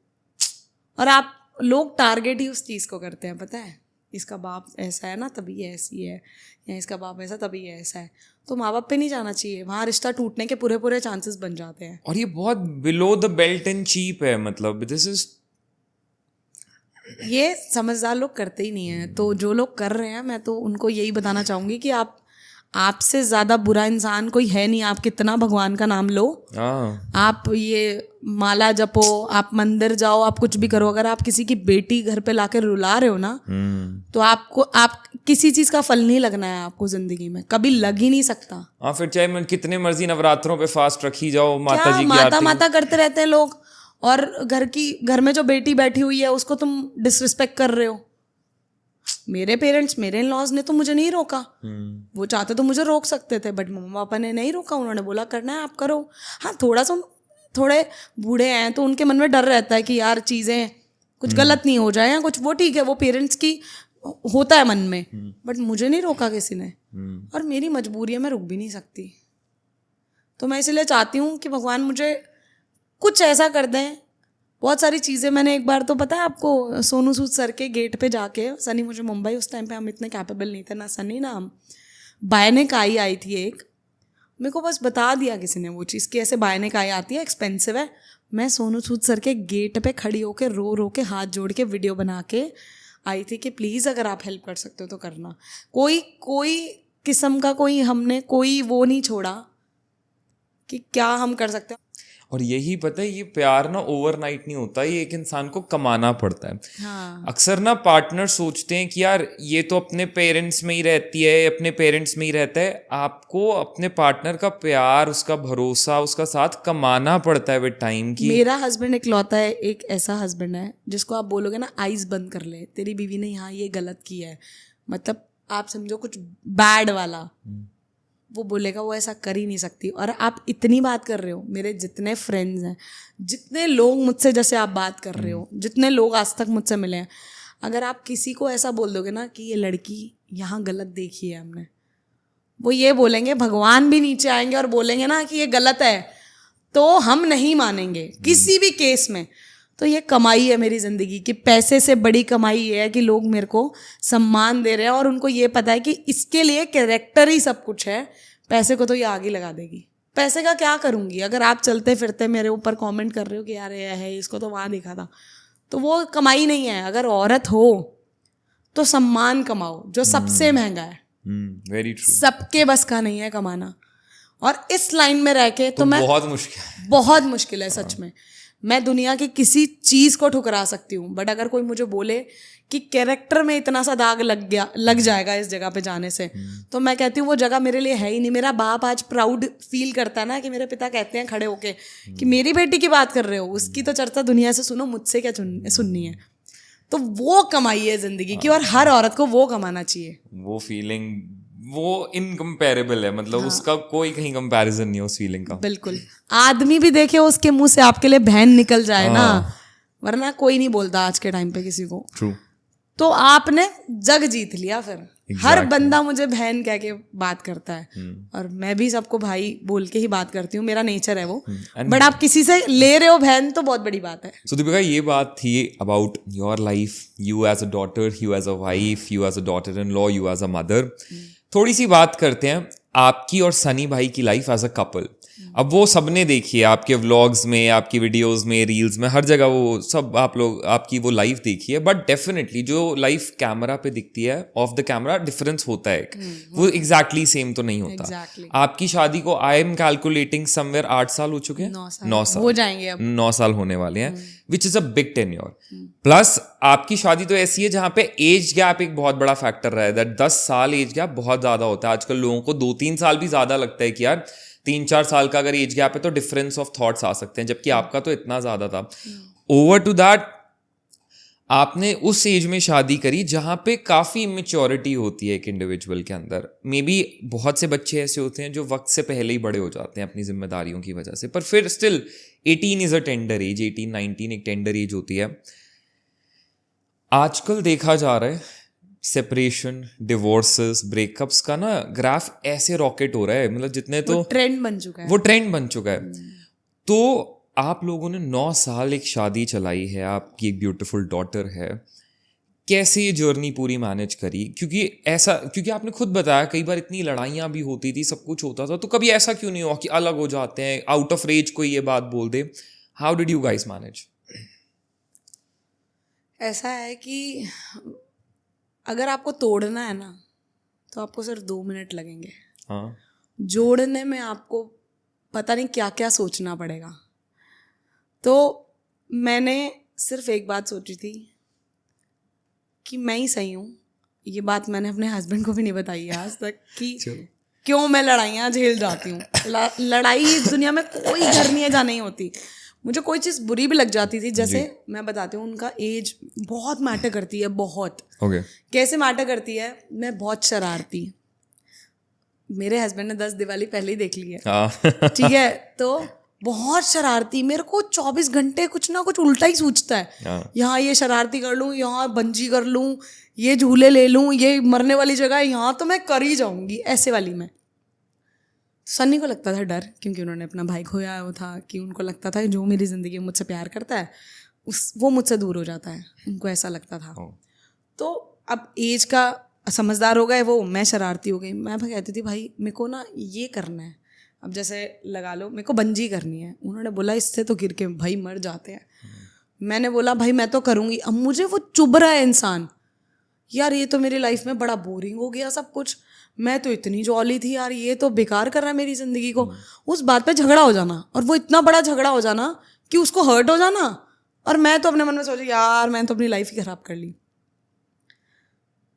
और आप लोग टारगेट ही उस चीज़ को करते हैं, पता है, इसका बाप ऐसा है ना तभी ये ऐसी है, या इसका बाप ऐसा तभी ये ऐसा है। तो माँ बाप पे नहीं जाना चाहिए, वहाँ रिश्ता टूटने के पूरे पूरे चांसेस बन जाते हैं। और ये बहुत below the belt and cheap है, मतलब दिस इज, ये समझदार लोग करते ही नहीं है। तो जो लोग कर रहे हैं, मैं तो उनको यही बताना चाहूँगी कि आपसे ज़्यादा बुरा इंसान कोई है नहीं। आप कितना भगवान का नाम लो, आप ये माला जपो, आप मंदिर जाओ, आप कुछ भी करो, अगर आप किसी की बेटी घर पे लाके रुला रहे हो ना, तो आप किसी चीज़ का फल नहीं लगना है आपको ज़िंदगी में, कभी लग ही नहीं सकता। हाँ, फिर चाहे मैं कितने मर्जी नवरात्रों पे फास्ट रखी जाओ, माता जी की माता माता करते रहते हैं लोग, और घर में जो बेटी बैठी हुई है उसको तुम डिसरिस्पेक्ट कर रहे हो। मेरे पेरेंट्स, मेरे इन-लॉज ने तो मुझे नहीं रोका। वो चाहते तो मुझे रोक सकते थे, बट मम्मा पापा ने नहीं रोका। उन्होंने बोला करना है आप करो। हाँ, थोड़े बूढ़े हैं तो उनके मन में डर रहता है कि यार चीज़ें कुछ गलत नहीं हो जाए या कुछ, वो ठीक है, वो पेरेंट्स की होता है मन में। बट मुझे नहीं रोका किसी ने, और मेरी मजबूरी है, मैं रुक भी नहीं सकती। तो मैं इसलिए चाहती हूँ कि भगवान मुझे कुछ ऐसा कर दें। बहुत सारी चीज़ें मैंने एक बार तो पता है आपको, सोनू सूद सर के गेट पे जाके, सनी मुझे मुंबई, उस टाइम पे हम इतने कैपेबल नहीं थे, ना सनी ना हम, बायनेक आई थी एक, मेरे को बस बता दिया किसी ने वो चीज़ कि ऐसे बायनेक आती है, एक्सपेंसिव है। मैं सोनू सूद सर के गेट पे खड़ी होके रो के हाथ जोड़ के वीडियो बना के आई थी कि प्लीज़ अगर आप हेल्प कर सकते हो तो करना। कोई किस्म का हमने कोई वो नहीं छोड़ा कि क्या हम कर सकते हैं। और यही पता है, ये प्यार ना ओवरनाइट नहीं होता, ये एक इंसान को कमाना पड़ता है। हाँ। अक्सर ना पार्टनर सोचते हैं कि यार ये तो अपने पेरेंट्स में ही रहती है, अपने पेरेंट्स में ही रहता है। आपको अपने पार्टनर का प्यार, उसका भरोसा, उसका साथ कमाना पड़ता है विद टाइम की। मेरा हस्बैंड इकलौता है, एक ऐसा हस्बैंड है जिसको आप बोलोगे ना आइज बंद कर ले, तेरी बीवी ने यहाँ ये गलत किया है, मतलब आप समझो कुछ बैड वाला, वो बोलेगा वो ऐसा कर ही नहीं सकती। और आप इतनी बात कर रहे हो, मेरे जितने फ्रेंड्स हैं, जितने लोग मुझसे जैसे आप बात कर रहे हो, जितने लोग आज तक मुझसे मिले हैं, अगर आप किसी को ऐसा बोल दोगे ना कि ये लड़की यहाँ गलत देखी है हमने, वो ये बोलेंगे, भगवान भी नीचे आएंगे और बोलेंगे ना कि ये गलत है, तो हम नहीं मानेंगे किसी भी केस में। तो ये कमाई है मेरी ज़िंदगी की, पैसे से बड़ी कमाई ये है कि लोग मेरे को सम्मान दे रहे हैं और उनको ये पता है कि इसके लिए कैरेक्टर ही सब कुछ है। पैसे को तो ये आगे लगा देगी। पैसे का क्या करूँगी? अगर आप चलते फिरते मेरे ऊपर कमेंट कर रहे हो कि यार ये है, इसको तो वहाँ देखा था, तो वो कमाई नहीं है। अगर औरत हो तो सम्मान कमाओ, जो सबसे महंगा है। Very true. सबके बस का नहीं है कमाना, और इस लाइन में रह के तो मैं बहुत मुश्किल है सच में। मैं दुनिया की किसी चीज़ को ठुकरा सकती हूँ, बट अगर कोई मुझे बोले कि कैरेक्टर में इतना सा दाग लग जाएगा इस जगह पे जाने से, तो मैं कहती हूँ वो जगह मेरे लिए है ही नहीं। मेरा बाप आज प्राउड फील करता है ना कि मेरे पिता कहते हैं खड़े होके कि मेरी बेटी की बात कर रहे हो, उसकी तो चर्चा दुनिया से सुनो, मुझसे क्या सुननी है। तो वो कमाई है ज़िंदगी की, और हर औरत को वो कमाना चाहिए। वो फीलिंग वो इनकम्पेरेबल है, मतलब उसका कोई कहीं कंपैरिजन नहीं है उस फीलिंग का। बिल्कुल, आदमी भी देखे उसके मुंह से आपके लिए बहन निकल जाए ना, वरना कोई नहीं बोलता आज के टाइम पे किसी को। ट्रू। तो आपने जग जीत लिया फिर। हर बंदा मुझे बहन कह के बात करता है, और मैं भी सबको भाई बोल के ही बात करती हूँ, मेरा नेचर है वो। बट आप किसी से ले रहे हो बहन तो बहुत बड़ी बात है। सो दीपिका, ये बात थी about your life, you as a daughter, you as a wife, you as a daughter in law, you as a mother. थोड़ी सी बात करते हैं आपकी और सनी भाई की लाइफ एज अ कपल। अब वो सबने देखी है, आपके व्लॉग्स में, आपकी वीडियोस में, रील्स में, हर जगह वो सब आप लोग आपकी वो लाइफ देखी है। बट डेफिनेटली जो लाइफ कैमरा पे दिखती है, ऑफ द कैमरा डिफरेंस होता है एक, वो एग्जैक्टली सेम तो नहीं होता। Exactly. आपकी शादी को आई एम कैलकुलेटिंग समवेयर 8 साल हो चुके हैं, 9 साल हो जाएंगे अब। 9 साल होने वाले हैं, which is a big tenure. Plus आपकी शादी तो ऐसी है जहां पे एज गैप एक बहुत बड़ा फैक्टर रहा है, दैट 10 साल एज गैप बहुत ज्यादा होता है। आजकल लोगों को 2-3 साल भी ज्यादा लगता है कि यार 3-4 साल का अगर एज गैप है तो डिफरेंस ऑफ थॉट्स आ सकते हैं, जबकि आपका तो इतना ज्यादा था। ओवर टू दैट, आपने उस एज में शादी करी जहां पे काफी इमेच्योरिटी होती है एक इंडिविजुअल के अंदर। मे बी बहुत से बच्चे ऐसे होते हैं जो वक्त से पहले ही बड़े हो जाते हैं अपनी जिम्मेदारियों की वजह से, पर फिर still 18 is a tender as, 18-19 एक टेंडर एज होती है। आजकल देखा जा रहा है सेपरेशन, डिवोर्सेस, ब्रेकअप्स का ना ग्राफ ऐसे रॉकेट हो रहा है, मतलब जितने तो ट्रेंड बन चुका है, वो ट्रेंड बन चुका है। तो आप लोगों ने 9 साल एक शादी चलाई है, आपकी एक ब्यूटीफुल डॉटर है, कैसे ये जर्नी पूरी मैनेज करी? क्योंकि आपने खुद बताया कई बार इतनी लड़ाइयाँ भी होती थी, सब कुछ होता था, तो कभी ऐसा क्यों नहीं हुआ कि अलग हो जाते हैं, आउट ऑफ रेज कोई ये बात बोल दे? How did you guys manage? ऐसा है कि अगर आपको तोड़ना है ना तो आपको सिर्फ 2 मिनट लगेंगे। हाँ, जोड़ने में आपको पता नहीं क्या क्या सोचना पड़ेगा। तो मैंने सिर्फ एक बात सोची थी कि मैं ही सही हूँ। ये बात मैंने अपने हस्बैंड को भी नहीं बताई है आज तक कि क्यों मैं लड़ाइयाँ झेल जाती हूँ। लड़ाई इस दुनिया में कोई घर नहीं है जहाँ नहीं होती। मुझे कोई चीज़ बुरी भी लग जाती थी, जैसे मैं बताती हूँ, उनका एज बहुत मैटर करती है, बहुत। कैसे मैटर करती है? मैं बहुत शरारती, मेरे हस्बैंड ने 10 दिवाली पहले ही देख ली है, ठीक है? तो बहुत शरारती, मेरे को 24 घंटे कुछ ना कुछ उल्टा ही सूझता है। यहाँ ये शरारती कर लूँ, यहाँ बंजी कर लूँ, ये झूले ले लूँ, ये मरने वाली जगह है, यहाँ तो मैं कर ही जाऊँगी, ऐसे वाली मैं। सन्नी को लगता था डर, क्योंकि उन्होंने अपना भाई खोया हुआ था, कि उनको लगता था जो मेरी ज़िंदगी में मुझसे प्यार करता है वो मुझसे दूर हो जाता है, उनको ऐसा लगता था। तो अब एज का समझदार हो गए वो, मैं शरारती हो गई। मैं कहती थी भाई मेरे को ना ये करना है, अब जैसे लगा लो मेरे को बंजी करनी है, उन्होंने बोला इससे तो गिर के भाई मर जाते हैं। मैंने बोला भाई मैं तो करूँगी। अब मुझे वो चुभ रहा है इंसान, यार ये तो मेरी लाइफ में बड़ा बोरिंग हो गया सब कुछ, मैं तो इतनी जॉली थी यार, ये तो बेकार कर रहा है मेरी ज़िंदगी को। उस बात पे झगड़ा हो जाना, और वो इतना बड़ा झगड़ा हो जाना कि उसको हर्ट हो जाना, और मैं तो अपने मन में सोची यार मैंने तो अपनी लाइफ ही ख़राब कर ली।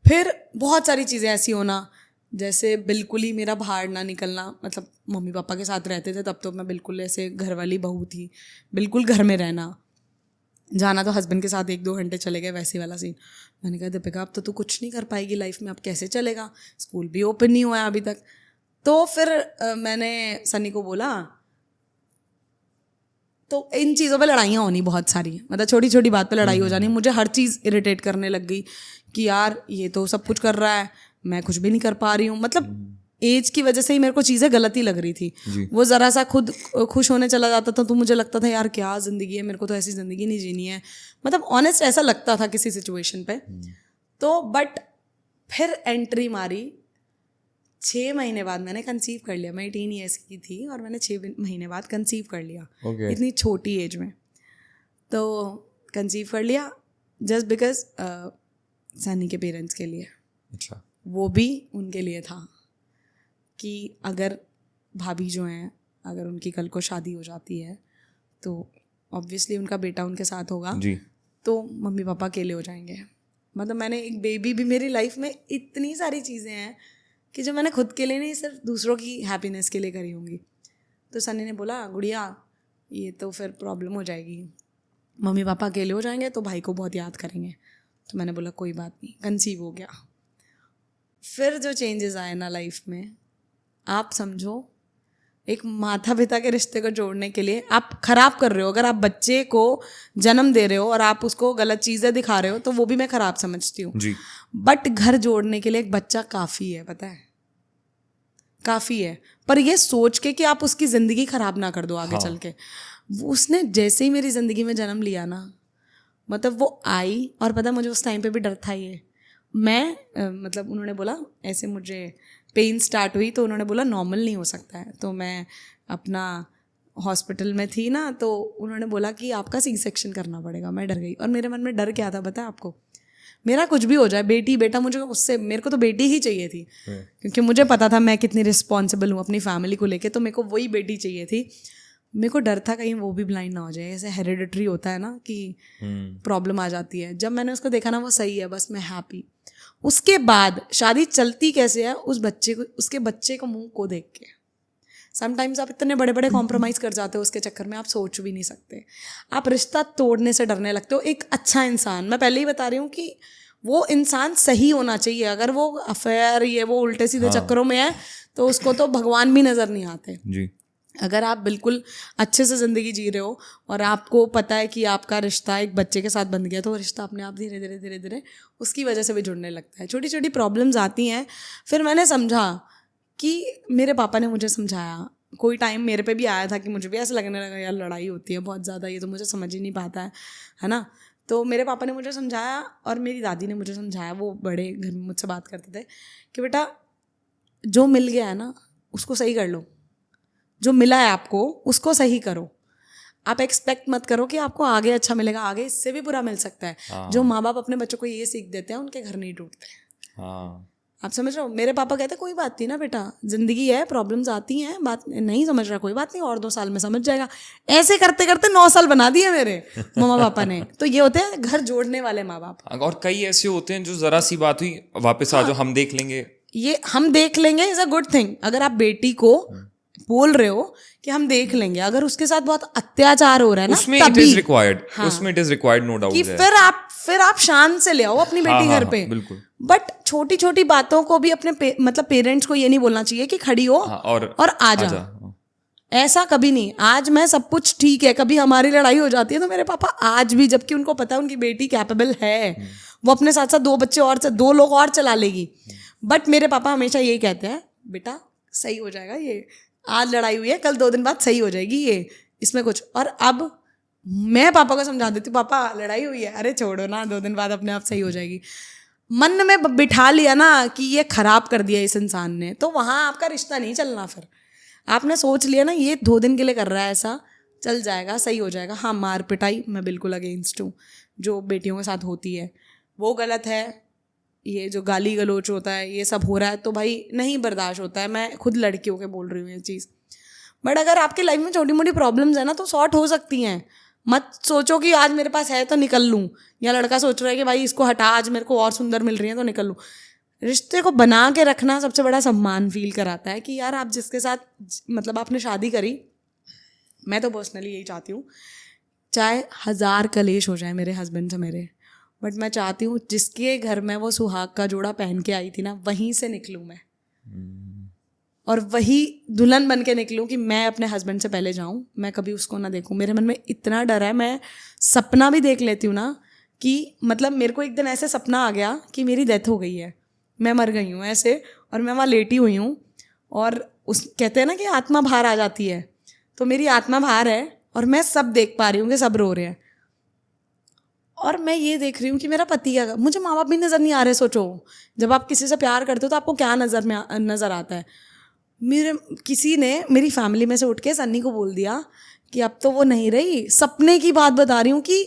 फिर बहुत सारी चीज़ें ऐसी होना, जैसे बिल्कुल ही मेरा बाहर ना निकलना, मतलब मम्मी पापा के साथ रहते थे तब तो मैं बिल्कुल ऐसे घर वाली बहू थी, बिल्कुल घर में रहना, जाना तो हस्बैंड के साथ 1-2 घंटे चले गए, वैसे वाला सीन। मैंने कहा दीपिका अब तो तू कुछ नहीं कर पाएगी लाइफ में, अब कैसे चलेगा, स्कूल भी ओपन नहीं हुआ है अभी तक। तो फिर मैंने सनी को बोला, तो इन चीज़ों पे लड़ाइयाँ होनी बहुत सारी, मतलब छोटी छोटी बात पे लड़ाई हो जानी। मुझे हर चीज़ इरिटेट करने लग गई कि यार ये तो सब कुछ कर रहा है, मैं कुछ भी नहीं कर पा रही हूँ। मतलब एज की वजह से ही मेरे को चीज़ें गलत ही लग रही थी। वो ज़रा सा खुद खुश होने चला जाता था तो मुझे लगता था यार क्या ज़िंदगी है, मेरे को तो ऐसी ज़िंदगी नहीं जीनी है, मतलब ऑनेस्ट ऐसा लगता था किसी सिचुएशन पे। तो बट फिर एंट्री मारी, 6 महीने बाद मैंने कंसीव कर लिया। मैं 18 ईयर्स की थी और मैंने 6 महीने बाद कंसीव कर लिया, इतनी छोटी एज में। तो कंसीव कर लिया जस्ट बिकॉज सनी के पेरेंट्स के लिए। अच्छा। वो भी उनके लिए था कि अगर भाभी जो हैं, अगर उनकी कल को शादी हो जाती है तो ऑब्वियसली उनका बेटा उनके साथ होगा जी, तो मम्मी पापा अकेले हो जाएंगे। मतलब मैंने एक बेबी भी, मेरी लाइफ में इतनी सारी चीज़ें हैं कि जो मैंने खुद के लिए नहीं, सिर्फ दूसरों की हैप्पीनेस के लिए करी होंगी। तो सनी ने बोला गुड़िया ये तो फिर प्रॉब्लम हो जाएगी, मम्मी पापा अकेले हो जाएंगे तो भाई को बहुत याद करेंगे। तो मैंने बोला कोई बात नहीं, कंसीव हो गया। फिर जो चेंजेस आए ना लाइफ में, आप समझो एक माता पिता के रिश्ते को जोड़ने के लिए आप खराब कर रहे हो। अगर आप बच्चे को जन्म दे रहे हो और आप उसको गलत चीज़ें दिखा रहे हो तो वो भी मैं खराब समझती हूँ जी। बट घर जोड़ने के लिए एक बच्चा काफ़ी है, पता है, काफ़ी है। पर ये सोच के कि आप उसकी ज़िंदगी खराब ना कर दो आगे चल के। उसने जैसे ही मेरी ज़िंदगी में जन्म लिया ना, मतलब वो आई, और पता मुझे उस टाइम पे भी डर था ये। मैं मतलब उन्होंने बोला ऐसे, मुझे पेन स्टार्ट हुई तो उन्होंने बोला नॉर्मल नहीं हो सकता है। तो मैं अपना हॉस्पिटल में थी ना, तो उन्होंने बोला कि आपका सी सेक्शन करना पड़ेगा। मैं डर गई, और मेरे मन में डर क्या था पता है आपको? मेरा कुछ भी हो जाए, बेटी बेटा, मुझे उससे, मेरे को तो बेटी ही चाहिए थी, क्योंकि मुझे पता था मैं कितनी रिस्पॉन्सिबल हूँ अपनी फैमिली को लेके, तो मेरे को वही बेटी चाहिए थी। मेरे को डर था कहीं वो भी ब्लाइंड ना हो जाए, ऐसे हेरिडिटरी होता है ना कि प्रॉब्लम आ जाती है। जब मैंने उसको देखा ना वो सही है, बस मैं हैप्पी। उसके बाद शादी चलती कैसे है, उस बच्चे को, उसके बच्चे को मुंह को देख के। समटाइम्स आप इतने बड़े बड़े कॉम्प्रोमाइज़ कर जाते हो उसके चक्कर में, आप सोच भी नहीं सकते। आप रिश्ता तोड़ने से डरने लगते हो। एक अच्छा इंसान, मैं पहले ही बता रही हूँ कि वो इंसान सही होना चाहिए। अगर वो अफेयर, ये वो उल्टे सीधे चक्करों में है तो उसको तो भगवान भी नज़र नहीं आते जी। अगर आप बिल्कुल अच्छे से ज़िंदगी जी रहे हो और आपको पता है कि आपका रिश्ता एक बच्चे के साथ बन गया, तो वो रिश्ता अपने आप धीरे धीरे धीरे धीरे उसकी वजह से भी जुड़ने लगता है। छोटी छोटी प्रॉब्लम्स आती हैं। फिर मैंने समझा कि मेरे पापा ने मुझे समझाया। कोई टाइम मेरे पे भी आया था कि मुझे भी ऐसा लगने लगा यार लड़ाई होती है बहुत ज़्यादा, ये तो मुझे समझ ही नहीं पाता है ना। तो मेरे पापा ने मुझे समझाया और मेरी दादी ने मुझे समझाया। वो बड़े घर में मुझसे बात करते थे कि बेटा जो मिल गया है ना उसको सही कर लो, जो मिला है आपको उसको सही करो। आप एक्सपेक्ट मत करो कि आपको आगे अच्छा मिलेगा, आगे इससे भी बुरा मिल सकता है। जो माँ बाप अपने बच्चों को ये सीख देते हैं उनके घर नहीं टूटते। आप समझ रहे हो? मेरे पापा कहते कोई बात नहीं ना बेटा, जिंदगी है, प्रॉब्लम्स आती हैं, बात नहीं समझ रहा कोई बात नहीं, और 2 साल में समझ जाएगा। ऐसे करते करते 9 साल बना दिए मेरे मम्मा पापा ने। तो ये होते हैं घर जोड़ने वाले माँ बाप। और कई ऐसे होते हैं जो जरा सी बात हुई वापस आ जाओ, हम देख लेंगे, ये हम देख लेंगे इज अ गुड थिंग। अगर आप बेटी को बोल रहे हो कि हम देख लेंगे, अगर उसके साथ बहुत अत्याचार हो रहा है ना, उसमें इट इज रिक्वायर्ड, उसमें it is required, no doubt कि फिर आप शान से ले आओ अपनी बेटी घर पे। बिल्कुल। बट छोटी छोटी बातों को भी अपने मतलब पेरेंट्स को ये नहीं बोलना चाहिए कि खड़ी हो और आ जा। ऐसा कभी नहीं। आज मैं सब कुछ ठीक है, कभी हमारी लड़ाई हो जाती है तो मेरे पापा आज भी, जबकि उनको पता है उनकी बेटी कैपेबल है, वो अपने साथ साथ 2 बच्चे और 2 लोग और चला लेगी, बट मेरे पापा हमेशा यही कहते हैं बेटा सही हो जाएगा, ये आज लड़ाई हुई है कल 2 दिन बाद सही हो जाएगी, ये इसमें कुछ। और अब मैं पापा को समझा देती हूँ पापा लड़ाई हुई है, अरे छोड़ो ना 2 दिन बाद अपने आप सही हो जाएगी। मन में बिठा लिया ना कि ये खराब कर दिया इस इंसान ने, तो वहाँ आपका रिश्ता नहीं चलना। फिर आपने सोच लिया ना ये 2 दिन के लिए कर रहा है, ऐसा चल जाएगा, सही हो जाएगा। हाँ, मार पिटाई मैं बिल्कुल अगेंस्ट हूँ, जो बेटियों के साथ होती है वो गलत है। ये जो गाली गलोच होता है, ये सब हो रहा है तो भाई नहीं बर्दाश्त होता है। मैं खुद लड़कियों के बोल रही हूँ ये चीज़। बट अगर आपके लाइफ में छोटी मोटी प्रॉब्लम्स है ना तो सॉर्ट हो सकती हैं। मत सोचो कि आज मेरे पास है तो निकल लूँ, या लड़का सोच रहा है कि भाई इसको हटा, आज मेरे को और सुंदर मिल रही है तो निकल लूँ। रिश्ते को बना के रखना सबसे बड़ा सम्मान फील कराता है कि यार आप जिसके साथ मतलब आपने शादी करी, मैं तो पर्सनली यही चाहती हूँ, चाहे 1000 कलेश हो जाए मेरे हस्बैंड से मेरे, बट मैं चाहती हूँ जिसके घर में वो सुहाग का जोड़ा पहन के आई थी ना, वहीं से निकलूँ मैं, और वही दुल्हन बन के निकलूँ कि मैं अपने हस्बैंड से पहले जाऊँ, मैं कभी उसको ना देखूँ। मेरे मन में इतना डर है, मैं सपना भी देख लेती हूँ ना कि मतलब मेरे को एक दिन ऐसे सपना आ गया कि मेरी डेथ हो गई है, मैं मर गई हूँ ऐसे, और मैं वहाँ लेटी हुई हूँ, और उस कहते हैं ना कि आत्मा बाहर आ जाती है, तो मेरी आत्मा बाहर है और मैं सब देख पा रही हूँ कि सब रो रहे हैं, और मैं ये देख रही हूँ कि मेरा पति क्या, मुझे माँ बाप भी नज़र नहीं आ रहे। सोचो जब आप किसी से प्यार करते हो तो आपको क्या नज़र आता है। किसी ने मेरी फैमिली में से उठ के सन्नी को बोल दिया कि अब तो वो नहीं रही, सपने की बात बता रही हूँ कि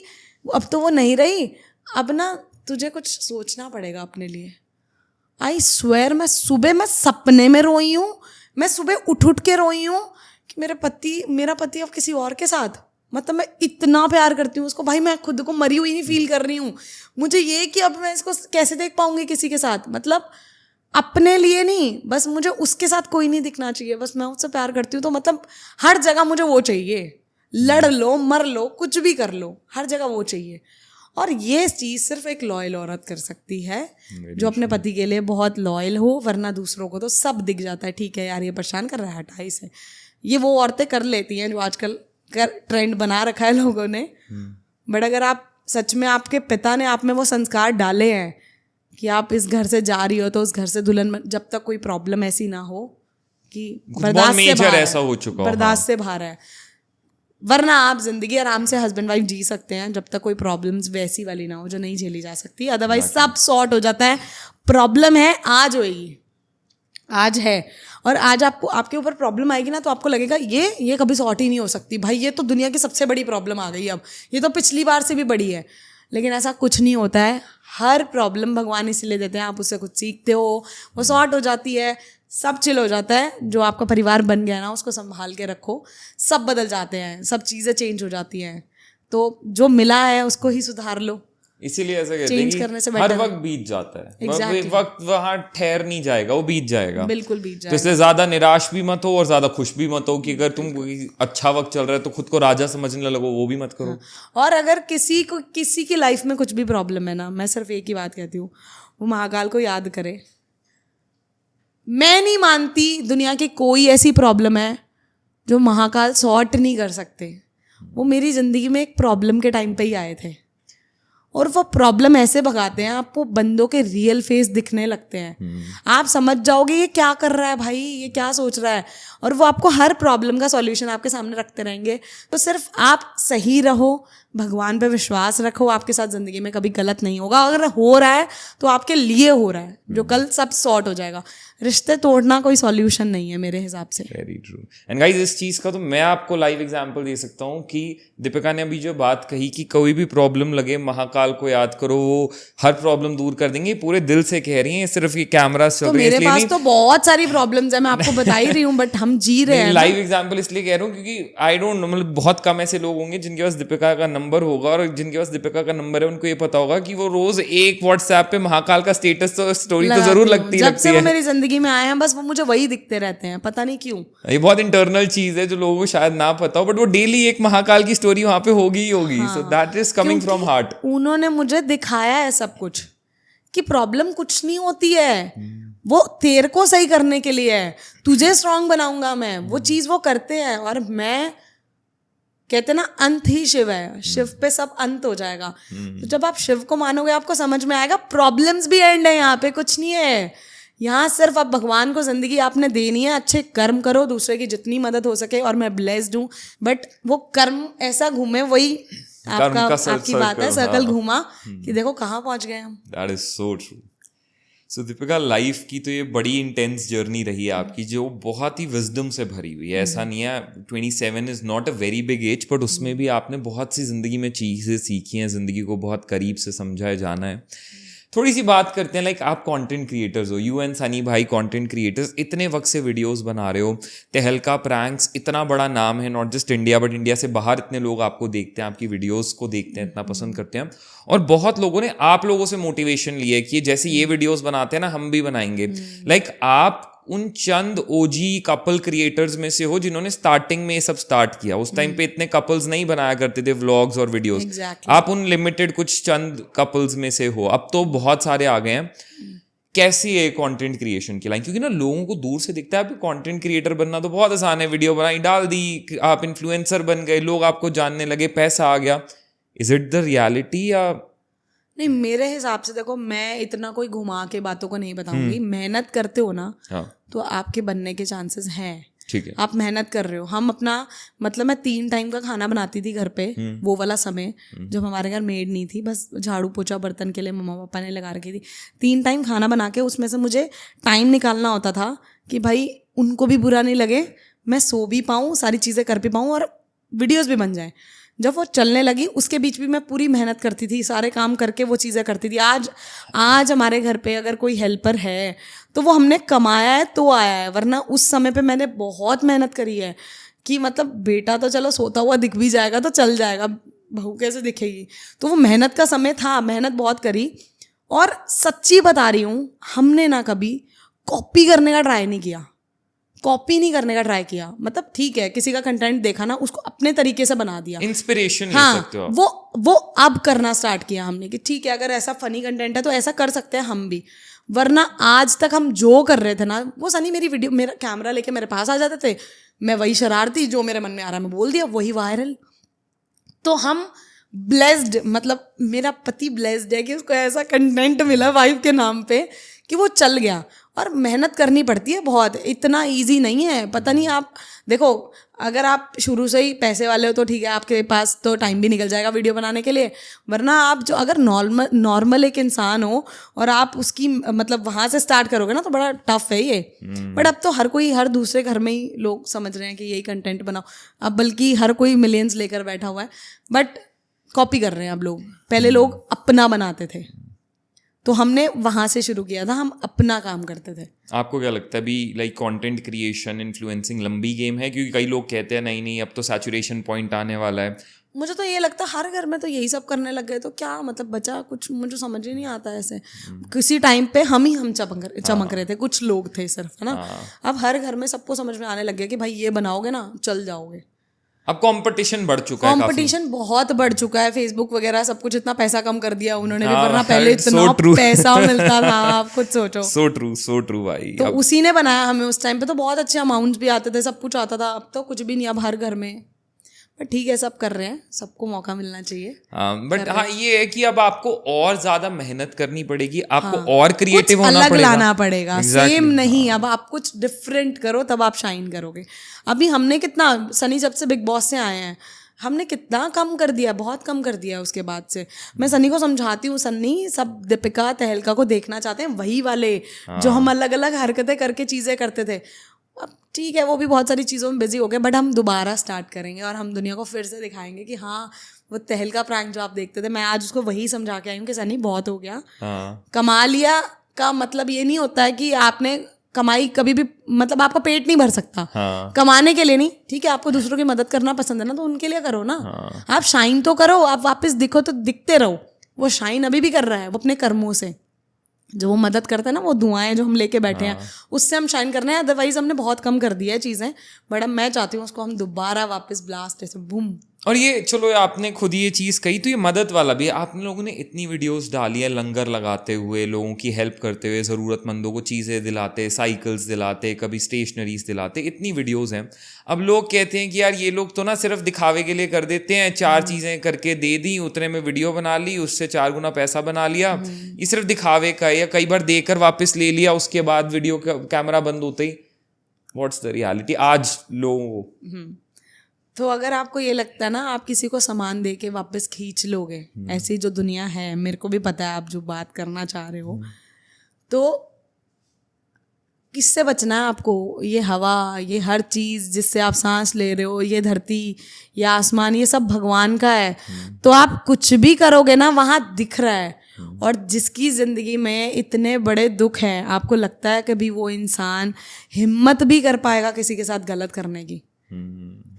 अब तो वो नहीं रही, अब ना तुझे कुछ सोचना पड़ेगा अपने लिए। आई स्वेयर मैं सपने में रोई हूँ, मैं सुबह उठ के रोई हूँ कि मेरा पति अब किसी और के साथ, मतलब मैं इतना प्यार करती हूँ उसको भाई, मैं खुद को मरी हुई नहीं फील कर रही हूँ। मुझे ये कि अब मैं इसको कैसे देख पाऊंगी किसी के साथ, मतलब अपने लिए नहीं, बस मुझे उसके साथ कोई नहीं दिखना चाहिए, बस मैं उससे प्यार करती हूँ तो मतलब हर जगह मुझे वो चाहिए, लड़ लो मर लो कुछ भी कर लो, हर जगह वो चाहिए। और ये चीज़ सिर्फ एक लॉयल औरत कर सकती है जो अपने पति के लिए बहुत लॉयल हो, वरना दूसरों को तो सब दिख जाता है, ठीक है यार ये परेशान कर रहा है, हटा इसे। ये वो औरतें कर लेती हैं जो आजकल ट्रेंड बना रखा है लोगों ने। बट अगर आप सच में, आपके पिता ने आप में वो संस्कार डाले हैं कि आप इस घर से जा रही हो तो उस घर से दुल्हन, जब तक कोई प्रॉब्लम ऐसी ना हो कि बर्दाश्त से बाहर है, वरना आप जिंदगी आराम से हस्बैंड वाइफ जी सकते हैं जब तक कोई प्रॉब्लम्स वैसी वाली ना हो जो नहीं झेली जा सकती। अदरवाइज सब सॉर्ट हो जाता है। प्रॉब्लम है आज होएगी, आज है, और आज आपको आपके ऊपर प्रॉब्लम आएगी ना तो आपको लगेगा ये कभी सॉर्ट ही नहीं हो सकती भाई, ये तो दुनिया की सबसे बड़ी प्रॉब्लम आ गई, अब ये तो पिछली बार से भी बड़ी है। लेकिन ऐसा कुछ नहीं होता है। हर प्रॉब्लम भगवान इसलिए देते हैं, आप उससे कुछ सीखते हो, वो सॉर्ट हो जाती है, सब चिल हो जाता है। जो आपका परिवार बन गया ना उसको संभाल के रखो, सब बदल जाते हैं, सब चीज़ें चेंज हो जाती हैं। तो जो मिला है उसको ही सुधार लो। इसीलिए ऐसा कहते हैं कि हर वक्त बीत जाता है, वक्त वहाँ ठहर नहीं जाएगा, वो बीत जाएगा, बिल्कुल बीत जाएगा। तो इसलिए ज्यादा निराश भी मत हो और ज्यादा खुश भी मत हो कि अगर तुम अच्छा वक्त चल रहा है तो खुद को राजा समझने लगो, वो भी मत करो। और अगर किसी की लाइफ में कुछ भी प्रॉब्लम है ना, मैं सिर्फ एक ही बात कहती हूँ, वो महाकाल को याद करे। मैं नहीं मानती दुनिया की कोई ऐसी प्रॉब्लम है जो महाकाल सॉर्ट नहीं कर सकते। वो मेरी ज़िंदगी में एक प्रॉब्लम के टाइम पे ही आए थे और वो प्रॉब्लम ऐसे भगाते हैं, आपको बंदों के रियल फेस दिखने लगते हैं। आप समझ जाओगे ये क्या कर रहा है भाई, ये क्या सोच रहा है, और वो आपको हर प्रॉब्लम का सॉल्यूशन आपके सामने रखते रहेंगे। तो सिर्फ आप सही रहो, भगवान पे विश्वास रखो, आपके साथ ज़िंदगी में कभी गलत नहीं होगा। अगर हो रहा है तो आपके लिए हो रहा है, जो कल सब सॉर्ट हो जाएगा। रिश्ते तोड़ना कोई सॉल्यूशन नहीं है मेरे हिसाब से। Very true. एंड गाइस, इस चीज़ का तो मैं आपको लाइव एग्जांपल दे सकता हूँ कि दीपिका ने अभी जो बात कही कि कोई भी प्रॉब्लम लगे महाकाल को याद करो, वो हर प्रॉब्लम दूर कर देंगे, पूरे दिल से कह रही हैं। सिर्फ ये कैमरा चल रहे हैं मेरे पास तो बहुत सारी प्रॉब्लम्स है, मैं आपको बता ही रही हूँ, बट हम जी रहे हैं। लाइव एग्जांपल इसलिए कह रहा हूँ क्योंकि आई डोंट नो, मतलब बहुत कम ऐसे लोग होंगे जिनके पास दीपिका का नंबर होगा, और जिनके पास दीपिका का नंबर है उनको ये पता होगा कि वो रोज एक व्हाट्सएप पे महाकाल का स्टेटस तो स्टोरी तो जरूर लगती है। जब से वो मेरी जिंदगी में आए हैं बस वो मुझे वही दिखते रहते हैं, पता नहीं क्यों। ये बहुत इंटरनल चीज है जो लोगों को शायद ना पता हो, बट वो डेली एक महाकाल की स्टोरी वहां पे होगी ही होगी। So that is coming from heart. उन्होंने मुझे दिखाया है सब कुछ कि प्रॉब्लम कुछ नहीं होती है, वो तेरे को सही करने के लिए है, तुझे स्ट्रांग बनाऊंगा मैं। वो चीज वो करते हैं, और मैं कहते ना अंत ही शिव है, शिव पे सब अंत हो जाएगा। तो जब आप शिव को मानोगे आपको समझ में आएगा प्रॉब्लम्स भी एंड है, यहाँ पे कुछ नहीं है। यहाँ सिर्फ अब भगवान को जिंदगी आपने देनी है, अच्छे कर्म करो, दूसरे की जितनी मदद हो सके, और मैं ब्लेस्ड हूँ। बट वो कर्म ऐसा घूमे, वही आपकी बात है, सर्कल घूमा कि देखो कहाँ पहुंच गए हम। That is so true. So Deepika, life की तो ये बड़ी इंटेंस जर्नी रही है आपकी, जो बहुत ही विजडम से भरी हुई है। ऐसा नहीं है, 27 is not a very big age, but उसमें भी आपने बहुत सी ज़िंदगी में चीज़ें सीखी हैं, ज़िंदगी को बहुत करीब से समझा है, जाना है। थोड़ी सी बात करते हैं, लाइक आप कंटेंट क्रिएटर्स हो, यू एंड सनी भाई कंटेंट क्रिएटर्स, इतने वक्त से वीडियोस बना रहे हो। तहलका प्रैंक्स इतना बड़ा नाम है, not just India but India से बाहर इतने लोग आपको देखते हैं, आपकी वीडियोस को देखते हैं, इतना पसंद करते हैं। और बहुत लोगों ने आप लोगों से मोटिवेशन लिया है कि जैसे ये वीडियोस बनाते हैं ना, हम भी बनाएंगे। लाइक आप उन चंद ओजी कपल क्रिएटर्स में से हो जिन्होंने स्टार्टिंग में ये सब स्टार्ट किया। उस टाइम पे इतने कपल्स नहीं बनाया करते थे व्लॉग्स और वीडियोस। Exactly. आप उन लिमिटेड कुछ चंद कपल्स में से हो, अब तो बहुत सारे आ गए हैं। कैसी है कंटेंट क्रिएशन की लाइन? क्योंकि ना लोगों को दूर से दिखता है आप कंटेंट क्रिएटर बनना तो बहुत आसान है, वीडियो बनाई डाल दी, आप इन्फ्लुएंसर बन गए, लोग आपको जानने लगे, पैसा आ गया। इज इट द रियलिटी या नहीं? मेरे हिसाब से देखो, मैं इतना कोई घुमा के बातों को नहीं बताऊंगी। मेहनत करते हो ना, तो आपके बनने के चांसेस हैं। ठीक है, आप मेहनत कर रहे हो। हम अपना मतलब मैं 3 टाइम का खाना बनाती थी घर पे, वो वाला समय जब हमारे घर मेड नहीं थी, बस झाड़ू पोछा बर्तन के लिए मम्मा पापा ने लगा रखी थी। 3 टाइम खाना बना के उसमें से मुझे टाइम निकालना होता था कि भाई उनको भी बुरा नहीं लगे, मैं सो भी पाऊँ, सारी चीज़ें कर भी पाऊँ और वीडियोज़ भी बन जाएँ। जब वो चलने लगी उसके बीच भी मैं पूरी मेहनत करती थी, सारे काम करके वो चीज़ें करती थी। आज हमारे घर पे अगर कोई हेल्पर है तो वो हमने कमाया है तो आया है, वरना उस समय पे मैंने बहुत मेहनत करी है कि मतलब बेटा तो चलो सोता हुआ दिख भी जाएगा तो चल जाएगा, बहू कैसे दिखेगी। तो वो मेहनत का समय था, मेहनत बहुत करी। और सच्ची बता रही हूँ, हमने ना कभी कॉपी करने का ट्राई नहीं किया, कॉपी नहीं करने का ट्राई किया। मतलब ठीक है, किसी का कंटेंट देखा ना, उसको अपने तरीके से बना दिया, इंस्पिरेशन हाँ, ले सकते हो आप। वो अब करना स्टार्ट किया हमने कि ठीक है, अगर ऐसा फनी कंटेंट है तो ऐसा कर सकते हैं हम भी, वरना आज तक हम जो कर रहे थे ना, वो सनी मेरी वीडियो, मेरा कैमरा लेके मेरे पास आ जाते थे, मैं वही शरारती, जो मेरे मन में आ रहा मैं बोल दिया, वही वायरल। तो हम ब्लेस्ड, मतलब मेरा पति ब्लेस्ड है कि उसको ऐसा कंटेंट मिला वाइफ के नाम पे कि वो चल गया। और मेहनत करनी पड़ती है बहुत, इतना इजी नहीं है। पता नहीं, आप देखो, अगर आप शुरू से ही पैसे वाले हो तो ठीक है, आपके पास तो टाइम भी निकल जाएगा वीडियो बनाने के लिए, वरना आप जो अगर नॉर्मल एक इंसान हो और आप उसकी मतलब वहाँ से स्टार्ट करोगे ना तो बड़ा टफ है ये। बट अब तो हर दूसरे घर में ही लोग समझ रहे हैं कि यही कंटेंट बनाओ, अब बल्कि हर कोई मिलियंस लेकर बैठा हुआ है, बट कॉपी कर रहे हैं अब लोग। पहले लोग अपना बनाते थे, तो हमने वहां से शुरू किया था, हम अपना काम करते थे। आपको क्या लगता है अभी लाइक कंटेंट क्रिएशन, इन्फ्लुएंसिंग लंबी गेम है? क्योंकि कई लोग कहते हैं नहीं अब तो सैचुरेशन पॉइंट आने वाला है। मुझे तो ये लगता है हर घर में तो यही सब करने लग गए, तो क्या मतलब बचा कुछ? मुझे समझ ही नहीं आता ऐसे। किसी टाइम पे हम चमक रहे थे, कुछ लोग थे सिर्फ, है ना। अब हर घर में सबको समझ में आने लग गया कि भाई ये बनाओगे ना चल जाओगे। अब कंपटीशन बढ़ चुका है, कंपटीशन बहुत बढ़ चुका है। फेसबुक वगैरह सब कुछ इतना पैसा कम कर दिया उन्होंने भी, वरना पहले इतना पैसा मिलता था, आप खुद सोचो। सो ट्रू भाई। तो उसी ने बनाया हमें। उस टाइम पे तो बहुत अच्छे अमाउंट्स भी आते थे, सब कुछ आता था। अब तो कुछ भी नहीं, अब हर घर में। पर ठीक है, सब कर रहे हैं, सबको मौका मिलना चाहिए। बट हाँ, ये है कि अब आपको और ज्यादा मेहनत करनी पड़ेगी, आपको और क्रिएटिव होना अलग पड़ेगा, लाना पड़ेगा। सेम नहीं, अब आप कुछ डिफरेंट करो तब आप शाइन करोगे। अभी हमने कितना, सनी जब से बिग बॉस से आए हैं, हमने कितना कम कर दिया, बहुत कम कर दिया उसके बाद से। मैं सनी को समझाती हूँ, सन्नी सब दीपिका तहलका को देखना चाहते हैं, वही वाले जो हम अलग अलग हरकतें करके चीज़ें करते थे। अब ठीक है, वो भी बहुत सारी चीज़ों में बिजी हो गए, बट हम दोबारा स्टार्ट करेंगे और हम दुनिया को फिर से दिखाएंगे कि हाँ, वो तहलका प्रैंक जो आप देखते थे, मैं आज उसको वही समझा के आई हूँ कि सनी बहुत हो गया। कमा लिया का मतलब ये नहीं होता है कि आपने कमाई कभी भी, मतलब आपका पेट नहीं भर सकता। कमाने के लिए नहीं, ठीक है, आपको दूसरों की मदद करना पसंद है ना, तो उनके लिए करो ना। आप शाइन तो करो, आप वापस दिखो तो दिखते रहो। वो शाइन अभी भी कर रहा है, वो अपने कर्मों से जो वो मदद करता है ना, वो दुआएं जो हम लेके बैठे हैं, उससे हम शाइन करना है। अदरवाइज हमने बहुत कम कर दिया है चीज़ें, बट अब मैं चाहती हूँ उसको हम दोबारा वापस ब्लास्ट ऐसे बूम। और ये चलो, आपने खुद ये चीज़ कही, तो ये मदद वाला भी है। आप लोगों ने इतनी वीडियोस डाली है लंगर लगाते हुए, लोगों की हेल्प करते हुए, ज़रूरतमंदों को चीज़ें दिलाते, साइकिल्स दिलाते, कभी स्टेशनरीज दिलाते, इतनी वीडियोस हैं। अब लोग कहते हैं कि यार ये लोग तो ना सिर्फ दिखावे के लिए कर देते हैं, 4 चीज़ें करके दे दी, उतने में वीडियो बना ली, उससे 4 गुना पैसा बना लिया। ये सिर्फ दिखावे का है, या कई बार देकर वापस ले लिया, उसके बाद वीडियो कैमरा बंद होते ही। व्हाट्स द रियलिटी आज लोगों को? तो अगर आपको ये लगता है ना आप किसी को सामान दे के वापस खींच लोगे, ऐसी जो दुनिया है, मेरे को भी पता है आप जो बात करना चाह रहे हो, तो किससे बचना है आपको? ये हवा, ये हर चीज़ जिससे आप सांस ले रहे हो, ये धरती या आसमान, ये सब भगवान का है। तो आप कुछ भी करोगे ना, वहाँ दिख रहा है। और जिसकी ज़िंदगी में इतने बड़े दुख हैं, आपको लगता है कभी वो इंसान हिम्मत भी कर पाएगा किसी के साथ गलत करने की?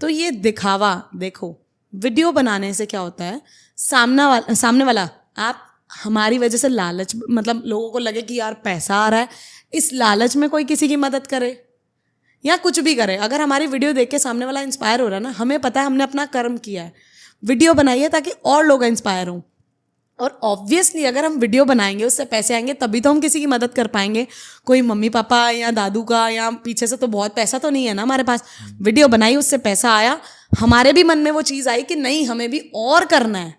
तो ये दिखावा देखो, वीडियो बनाने से क्या होता है, सामने वाला आप हमारी वजह से लालच, मतलब लोगों को लगे कि यार पैसा आ रहा है, इस लालच में कोई किसी की मदद करे या कुछ भी करे। अगर हमारी वीडियो देख के सामने वाला इंस्पायर हो रहा है ना, हमें पता है हमने अपना कर्म किया है, वीडियो बनाई है ताकि और लोग इंस्पायर हों। और ऑब्वियसली अगर हम वीडियो बनाएंगे, उससे पैसे आएंगे, तभी तो हम किसी की मदद कर पाएंगे। कोई मम्मी पापा या दादू का या पीछे से तो बहुत पैसा तो नहीं है ना हमारे पास। वीडियो बनाई, उससे पैसा आया, हमारे भी मन में वो चीज़ आई कि नहीं हमें भी और करना है।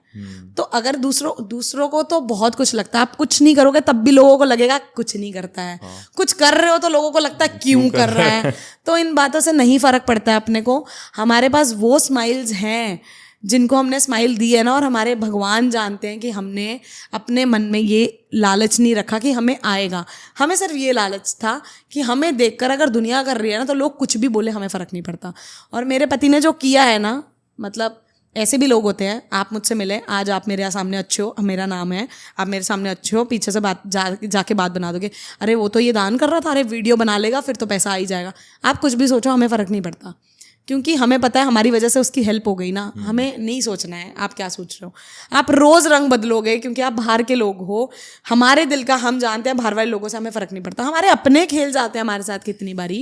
तो अगर दूसरों को तो बहुत कुछ लगता है, आप कुछ नहीं करोगे तब भी लोगों को लगेगा कुछ नहीं करता है। कुछ कर रहे हो तो लोगों को लगता है क्यों कर रहा है। तो इन बातों से नहीं फर्क पड़ता है अपने को। हमारे पास वो स्माइल्स हैं जिनको हमने स्माइल दी है ना, और हमारे भगवान जानते हैं कि हमने अपने मन में ये लालच नहीं रखा कि हमें आएगा। हमें सिर्फ ये लालच था कि हमें देखकर अगर दुनिया कर रही है ना, तो लोग कुछ भी बोले हमें फ़र्क नहीं पड़ता। और मेरे पति ने जो किया है ना, मतलब ऐसे भी लोग होते हैं, आप मुझसे मिले, आज आप मेरे सामने अच्छे हो, मेरा नाम है, आप मेरे सामने अच्छे हो, पीछे से जाके बात बना दोगे, अरे वो तो ये दान कर रहा था, अरे वीडियो बना लेगा फिर तो पैसा आ ही जाएगा। आप कुछ भी सोचो, हमें फ़र्क नहीं पड़ता, क्योंकि हमें पता है हमारी वजह से उसकी हेल्प हो गई ना। हमें नहीं सोचना है आप क्या सोच रहे हो। आप रोज़ रंग बदलोगे क्योंकि आप बाहर के लोग हो, हमारे दिल का हम जानते हैं। बाहर वाले लोगों से हमें फ़र्क नहीं पड़ता। हमारे अपने खेल जाते हैं हमारे साथ कितनी बारी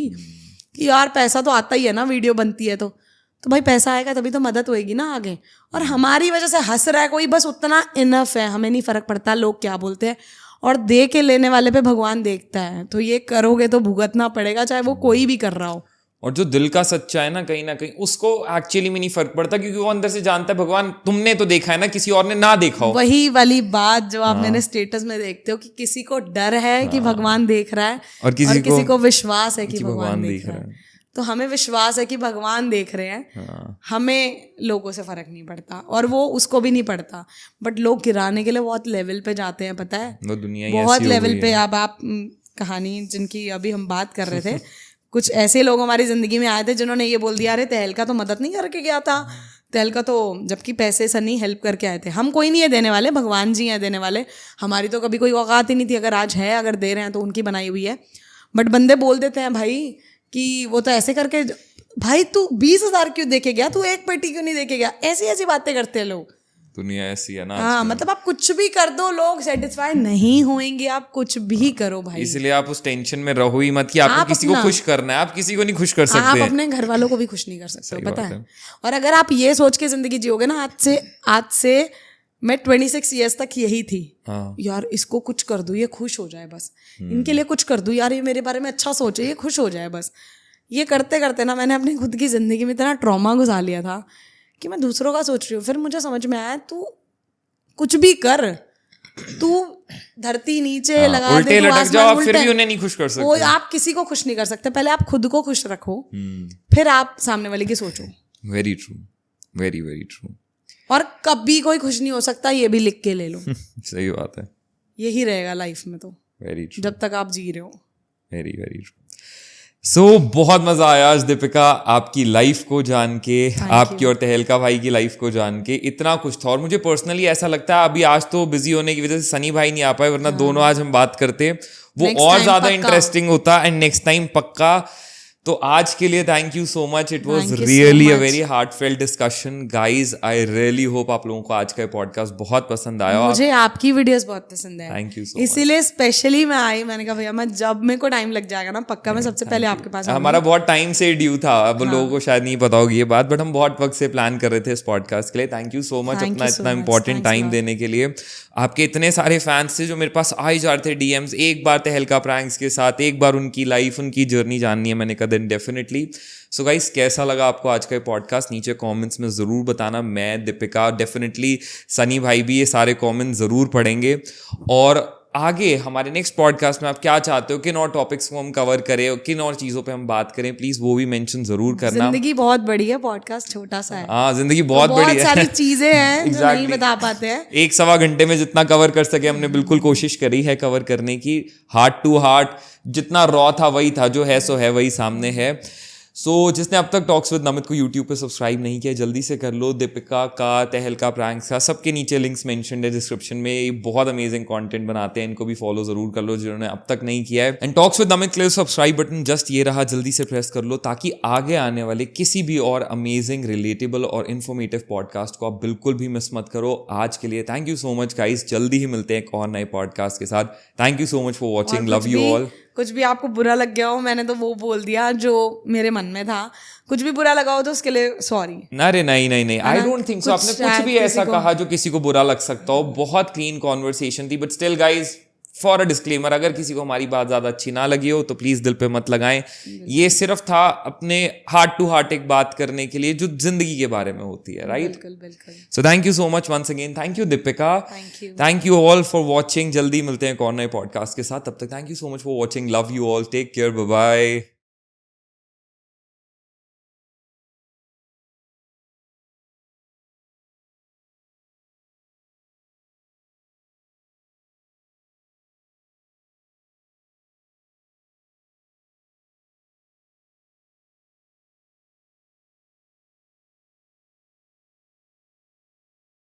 कि यार पैसा तो आता ही है ना वीडियो बनती है, तो तो भाई पैसा आएगा तभी तो मदद होएगी ना आगे। और हमारी वजह से हंस रहा है कोई, बस उतना इनफ है, हमें नहीं फर्क पड़ता लोग क्या बोलते हैं। और दे के लेने वाले पे भगवान देखता है, तो ये करोगे तो भुगतना पड़ेगा, चाहे वो कोई भी कर रहा हो। और जो दिल का सच्चा है ना कहीं उसको एक्चुअली में नहीं फर्क पड़ता, क्योंकि वो अंदर से जानता है भगवान तुमने तो देखा है ना, किसी और ने ना देखा हो। वही वाली बात जो आप मैंने स्टेटस में देखते हो कि किसी को डर है कि भगवान देख रहा है और किसी को विश्वास है कि भगवान देख रहा है। तो हमें विश्वास है कि भगवान देख रहे हैं, हमें लोगों से फर्क नहीं पड़ता और वो उसको भी नहीं पड़ता। बट लोग गिराने के लिए बहुत लेवल पे जाते हैं, पता है, वो दुनिया बहुत लेवल पे। अब आप कहानी जिनकी अभी हम बात कर रहे थे कुछ ऐसे लोग हमारी जिंदगी में आए थे जिन्होंने ये बोल दिया, अरे तहलका तो मदद नहीं करके गया था, तहलका तो, जबकि पैसे सनी हेल्प करके आए थे। हम कोई नहीं है देने वाले, भगवान जी हैं देने वाले। हमारी तो कभी कोई औकात ही नहीं थी, अगर आज है, अगर दे रहे हैं तो उनकी बनाई हुई है। बट बंदे बोल देते हैं भाई कि वो तो ऐसे करके, भाई तू 20,000 क्यों देके गया, तू एक पेटी क्यों नहीं देके गया, ऐसी ऐसी बातें करते हैं लोग। दुनिया ऐसी है ना। हाँ, मतलब आप कुछ भी कर दो लोग सेटिस्फाई नहीं होंगे, आप कुछ भी करो भाई। इसलिए आप उस टेंशन में रहो ही मत कि आपको किसी को खुश करना है, आप किसी को नहीं खुश कर सकते। आप अपने घर वालों को भी खुश नहीं कर सकते, पता है। और अगर आप ये सोच के जिंदगी जियोगे ना, आज से मैं 26 ईयर्स तक यही थी। यार इसको कुछ कर दूं, ये खुश हो जाए बस, इनके लिए कुछ कर दूं, यार ये मेरे बारे में अच्छा सोचे, ये खुश हो जाए बस। ये करते करते ना मैंने अपनी खुद की जिंदगी में इतना ट्रॉमा घुसा लिया था कि मैं दूसरों का सोच रही हूँ। फिर मुझे समझ में आया, तू कुछ भी कर, तू धरती नीचे लगा उल्टे दे, लटक जाओ, आप फिर भी उन्हें नहीं खुश कर सकते। वो आप किसी को खुश नहीं कर सकते। पहले आप खुद को खुश रखो, फिर आप सामने वाले की सोचो। Very true, very very true. और कभी कोई खुश नहीं हो सकता, ये भी लिख के ले लो। सही बात है। यही रहेगा लाइफ में तो, वेरी ट्रू, जब तक आप जी रहे हो। Very very true. सो बहुत मजा आया आज दीपिका आपकी लाइफ को जान के, आपकी और तहलका भाई की लाइफ को जान के। इतना कुछ था और मुझे पर्सनली ऐसा लगता है अभी आज तो बिजी होने की वजह से सनी भाई नहीं आ पाए, वरना दोनों आज हम बात करते वो और ज्यादा इंटरेस्टिंग होता। एंड नेक्स्ट टाइम पक्का। तो आज के लिए thank you so much. It was really a very heartfelt discussion guys. I really hope आप लोगों को आज का पॉडकास्ट बहुत पसंद आया। मुझे आपकी वीडियोस बहुत पसंद है, थैंक यू सो मच। इसीलिए स्पेशली मैं आई, मैंने कहा भैया मैं जब मेरे को टाइम लग जाएगा ना पक्का मैं सबसे पहले आपके पास। हमारा बहुत टाइम से ड्यू था, अब लोगों को शायद नहीं पता होगी ये बात, बट हम बहुत वक्त से प्लान कर रहे थे इस पॉडकास्ट के लिए। थैंक यू सो मच अपना इतना इंपॉर्टेंट टाइम देने के लिए। आपके इतने सारे फैंस थे जो मेरे पास आ ही जा रहे थे डीएम्स, एक बार तहलका प्रैंक्स के साथ, एक बार उनकी लाइफ उनकी जर्नी जाननी है। मैंने कहा देन डेफिनेटली। सो गाइस कैसा लगा आपको आज का ये पॉडकास्ट, नीचे कमेंट्स में ज़रूर बताना। मैं, दीपिका, डेफिनेटली सनी भाई भी ये सारे कमेंट्स ज़रूर पढ़ेंगे। और आगे हमारे नेक्स्ट पॉडकास्ट में आप क्या चाहते हो, किन और टॉपिक्स को हम कवर करें, किन और चीज़ों पे हम बात करें, प्लीज़ वो भी मेंशन ज़रूर करना। जिंदगी बहुत बड़ी है, पॉडकास्ट छोटा सा है। हाँ, जिंदगी बहुत बड़ी है, बहुत सारी चीज़ें हैं जो नहीं बता पाते हैं। 1-1.25 घंटे में जितना कवर कर सके हमने बिल्कुल कोशिश करी है कवर करने की। हार्ट टू हार्ट जितना रॉ था वही था, जो है सो है वही सामने है। सो जिसने अब तक टॉक्स विद नमित को यूट्यूब पे सब्सक्राइब नहीं किया जल्दी से कर लो। दीपिका का, तहलका प्रैंक्स का, सबके नीचे लिंक्स मेंशन्ड है डिस्क्रिप्शन में। ये बहुत अमेजिंग कंटेंट बनाते हैं, इनको भी फॉलो जरूर कर लो जिन्होंने अब तक नहीं किया है। एंड टॉक्स विद नमित के लिए सब्सक्राइब बटन जस्ट ये रहा, जल्दी से प्रेस कर लो ताकि आगे आने वाले किसी भी और अमेजिंग, रिलेटेबल और इन्फॉर्मेटिव पॉडकास्ट को आप बिल्कुल भी मिस मत करो। आज के लिए thank you so much guys, जल्दी ही मिलते हैं एक और नए पॉडकास्ट के साथ। Thank you so much for watching, love you all. कुछ भी आपको बुरा लग गया हो, मैंने तो वो बोल दिया जो मेरे मन में था, कुछ भी बुरा लगा हो तो उसके लिए सॉरी। अरे नहीं, आई डोंट थिंक सो। आपने कुछ भी ऐसा कहा जो किसी को बुरा लग सकता हो। बहुत क्लीन कॉन्वर्सेशन थी, but still guys for a disclaimer, अगर किसी को हमारी बात ज्यादा अच्छी ना लगी हो तो प्लीज दिल पे मत लगाएं। ये सिर्फ था अपने हार्ट टू हार्ट एक बात करने के लिए जो जिंदगी के बारे में होती है, राइट? बिल्कुल। So thank you so much once again. Thank you Deepika, thank you all for watching. जल्दी मिलते हैं एक और नए पॉडकास्ट के साथ, तब तक thank you so much for watching, love you all, take care, bye bye.